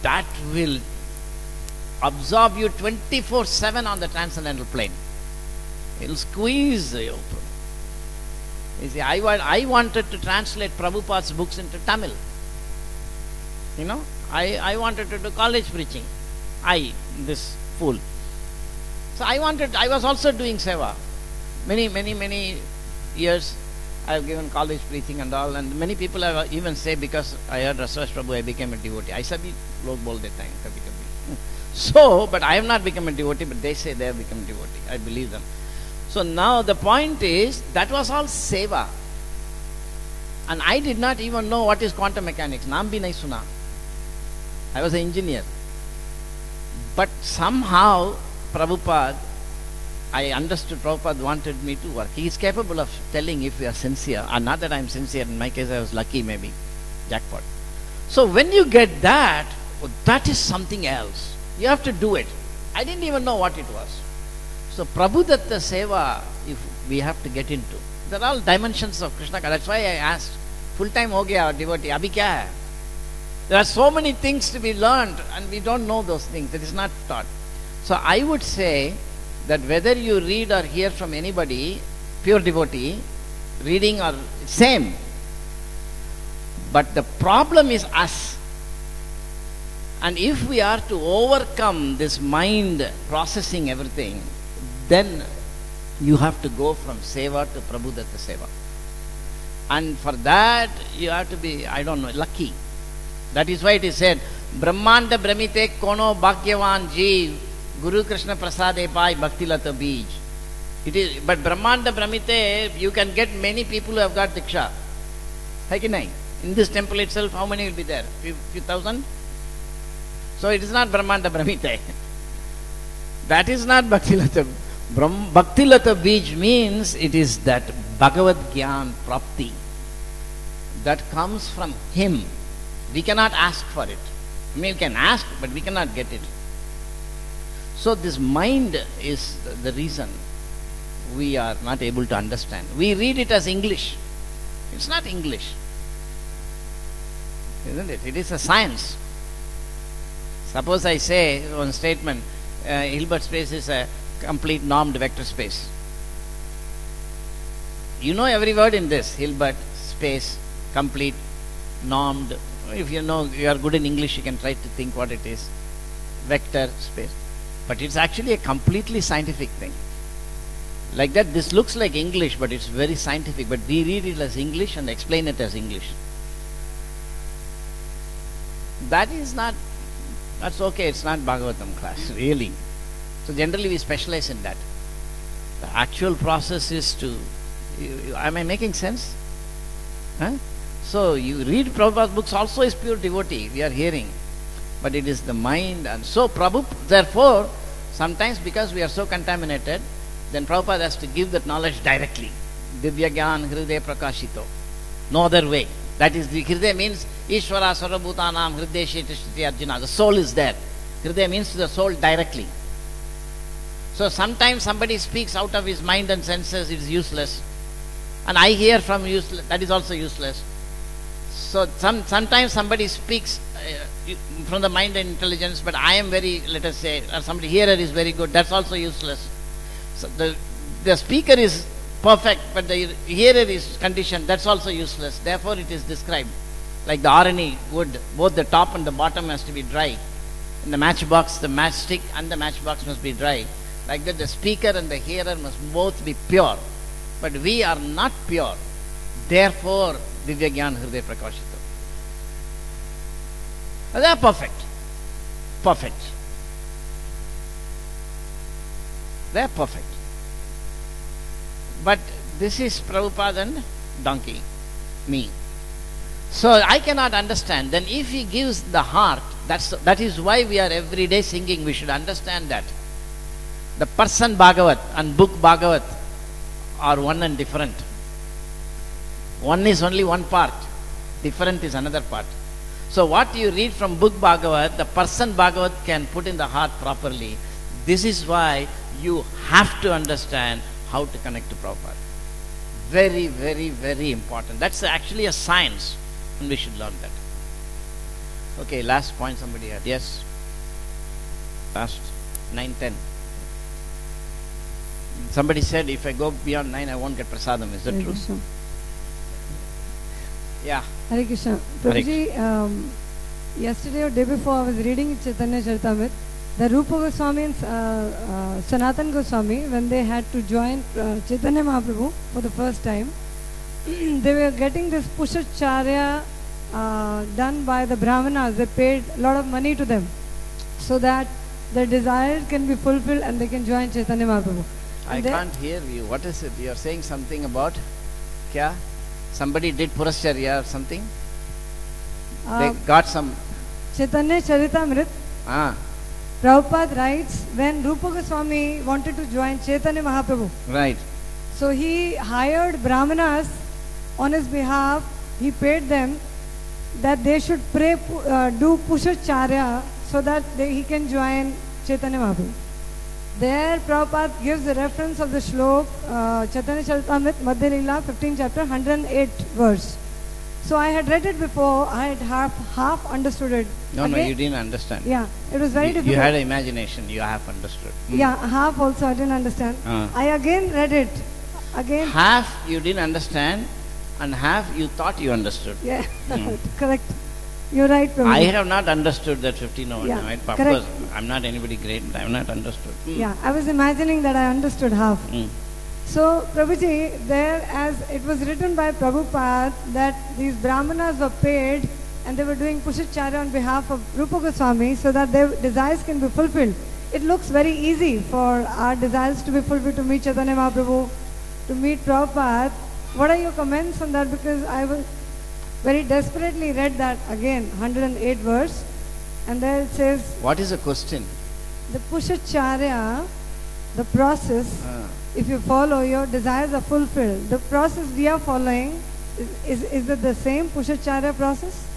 that will absorb you 24/7 on the transcendental plane. It will squeeze you. You see, I wanted to translate Prabhupada's books into Tamil. I wanted to do college preaching. This fool. So I was also doing seva. Many years I have given college preaching and all, and many people have even say, because I heard Rasaraj Prabhu, I became a devotee. I sabhi log bolte hain kabhi kabhi. So, but I have not become a devotee, but they say they have become a devotee. I believe them. So now the point is, that was all seva. And I did not even know what is quantum mechanics. Naam bhi nahi suna. I was an engineer. But somehow, Prabhupada I understood Prabhupada wanted me to work. He is capable of telling if we are sincere. And not that I am sincere. In my case, I was lucky maybe. Jackpot. So when you get that, that is something else. You have to do it. I didn't even know what it was. So Prabhu Datta Seva, if we have to get into. There are all dimensions of Krishna. That's why I asked, full time ho gaya or devotee, abhi kya hai? There are so many things to be learned and we don't know those things. It is not taught. So I would say that whether you read or hear from anybody, pure devotee, reading or same. But the problem is us. And if we are to overcome this mind processing everything, then you have to go from Seva to Prabhu Datta Seva. And for that, you have to be, I don't know, lucky. That is why it is said, Brahmanda Brahmite Kono Bhagyavan Jeev Guru Krishna Prasade Pai Bhakti Lata Bij. It is, but Brahmanda Brahmite, you can get many people who have got Diksha. Hai ki nahi? In this temple itself, how many will be there? Few thousand? So it is not Brahmanda Brahmite. That is not Bhakti Lata. Bhakti Lata Bij means it is that Bhagavad Gyan Prapti that comes from him. We cannot ask for it. I mean, we can ask, but we cannot get it. So this mind is the reason we are not able to understand. We read it as English. It's not English. Isn't it? It is a science. Suppose I say one statement, Hilbert space is a complete normed vector space. You know every word in this. Hilbert space, complete, normed. If you know, you are good in English, you can try to think what it is. Vector space. But it's actually a completely scientific thing. Like that, this looks like English, but it's very scientific. But we read it as English and explain it as English. That is not, that's okay, it's not Bhagavatam class, really. So generally we specialize in that. The actual process is to, am I making sense? Huh? So you read Prabhupada's books also is pure devotee, we are hearing. But it is the mind, and so Prabhu, therefore, sometimes because we are so contaminated, then Prabhupada has to give that knowledge directly. Divya Gyan Hriday Prakashito. No other way. That is, the Hriday means Ishvara Sarvabhutanam Hriday Shetishti Arjuna. The soul is there. Hriday means to the soul directly. So sometimes somebody speaks out of his mind and senses, it is useless. And I hear from useless, that is also useless. So sometimes somebody speaks from the mind and intelligence, but I am very, let us say, or somebody hearer is very good, that's also useless. So the speaker is perfect, but the hearer is conditioned, that's also useless. Therefore it is described like the Arani wood, both the top and the bottom has to be dry. In the matchbox, the matchstick and the matchbox must be dry. Like that, the speaker and the hearer must both be pure. But we are not pure. Therefore, Divya Gyan Hriday Prakashito. They are perfect. Perfect. They are perfect. But this is Prabhupada and donkey, me. So I cannot understand. Then if he gives the heart, that is why we are every day singing. We should understand that. The person Bhagavat and book Bhagavat are one and different. One is only one part. Different is another part. So what you read from book Bhagavat, the person Bhagavat can put in the heart properly. This is why you have to understand how to connect to Prabhupada. Very, very, very important. That's actually a science, and we should learn that. Okay, last point somebody had. Yes? Last 9, 10. Somebody said if I go beyond 9, I won't get prasadam. Is that true? Krishna. Yeah. Hare Krishna. Prabhuji, yesterday or day before I was reading Chaitanya Charitamrita. The Rupa Goswami and Sanatan Goswami, when they had to join Chaitanya Mahaprabhu for the first time, they were getting this Pushacharya done by the Brahmanas. They paid a lot of money to them so that their desires can be fulfilled and they can join Chaitanya Mahaprabhu. I can't hear you. What is it? You are saying something about kya? Somebody did Pushacharya or something? They got some Chaitanya Charitamrita. Prabhupada writes, when Rupa Goswami wanted to join Chaitanya Mahaprabhu, Right. so he hired Brahmanas on his behalf. He paid them that they should pray, do Pushacharya, so that he can join Chaitanya Mahaprabhu. There Prabhupada gives the reference of the shlok, Chaitanya Charitamrita, Madhya Leela, 15th chapter, 108 verse. So I had read it before, I had half understood it. No, you didn't understand. Yeah, it was very difficult. You had an imagination, you half understood. Yeah, half also I didn't understand. I again read it. Again. Half you didn't understand and half you thought you understood. Yeah, correct. You're right, Prabhu. I have not understood that 1501. Yeah, Right? Of correct. course, I'm not anybody great, but I have not understood. Yeah, I was imagining that I understood half. So, Prabhuji, there as it was written by Prabhupada that these Brahmanas were paid and they were doing Pushacharya on behalf of Rupa Goswami so that their desires can be fulfilled. It looks very easy for our desires to be fulfilled, to meet Chaitanya Mahaprabhu, to meet Prabhupada. What are your comments on that? Because I was very desperately read that again, 108 verse, and there it says, What is the question? the Pushacharya, the process, if you follow, your desires are fulfilled. The process we are following, is it the same Pushacharya process?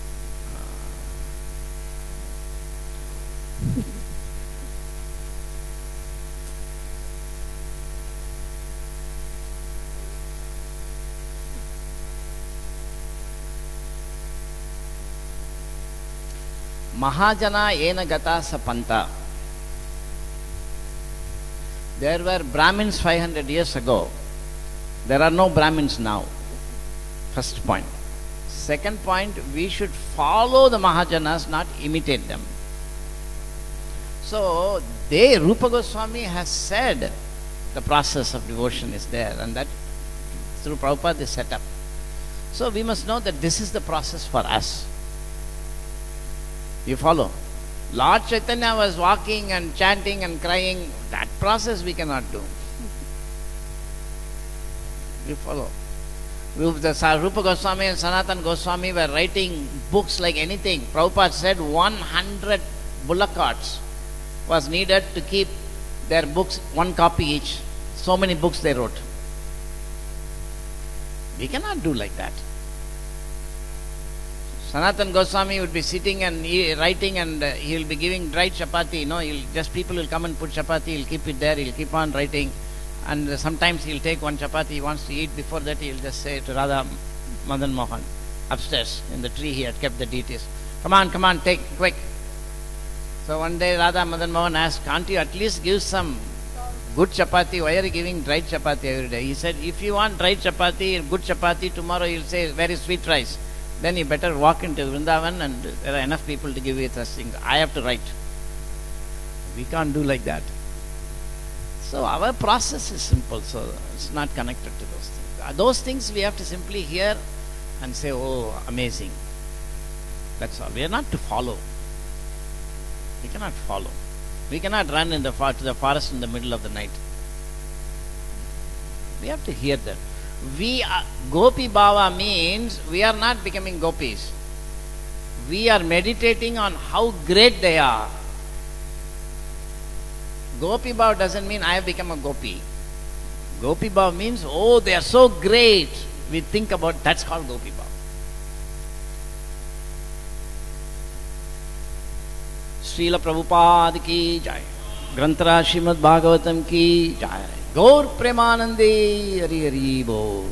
Mahajana ena gata sapanta. There were Brahmins 500 years ago. There are no Brahmins now. First point. Second point, we should follow the Mahajanas, not imitate them. So, Rupa Goswami has said the process of devotion is there, and that through Prabhupada is set up. So, we must know that this is the process for us. You follow? Lord Chaitanya was walking and chanting and crying. That process we cannot do. You follow? The Rupa Goswami and Sanatana Goswami were writing books like anything. Prabhupada said 100 bullock carts was needed to keep their books, one copy each. So many books they wrote. We cannot do like that. Sanatana Goswami would be sitting and writing, and he will be giving dried chapati. People will come and put chapati, he'll keep it there, he'll keep on writing. And sometimes he'll take one chapati he wants to eat. Before that, he'll just say to Radha Madan Mohan, upstairs in the tree he had kept the deities, come on, take, quick. So one day Radha Madan Mohan asked, can't you at least give some good chapati? Why are you giving dried chapati every day? He said, if you want dried chapati, good chapati, tomorrow you'll say very sweet rice. Then you better walk into Vrindavan and there are enough people to give you such things. I have to write. We can't do like that. So our process is simple, so it's not connected to those things. Those things we have to simply hear and say, oh, amazing. That's all. We are not to follow. We cannot follow. We cannot run to the forest in the middle of the night. We have to hear that. Gopi Bhava means we are not becoming gopis. We are meditating on how great they are. Gopi Bhava doesn't mean I have become a gopi. Gopi Bhava means, oh, they are so great. We think about, that's called Gopi Bhava. Srila Prabhupada ki jai. Granthara Srimad Bhagavatam ki jai. Gaur Premanande Hari Hari Bol.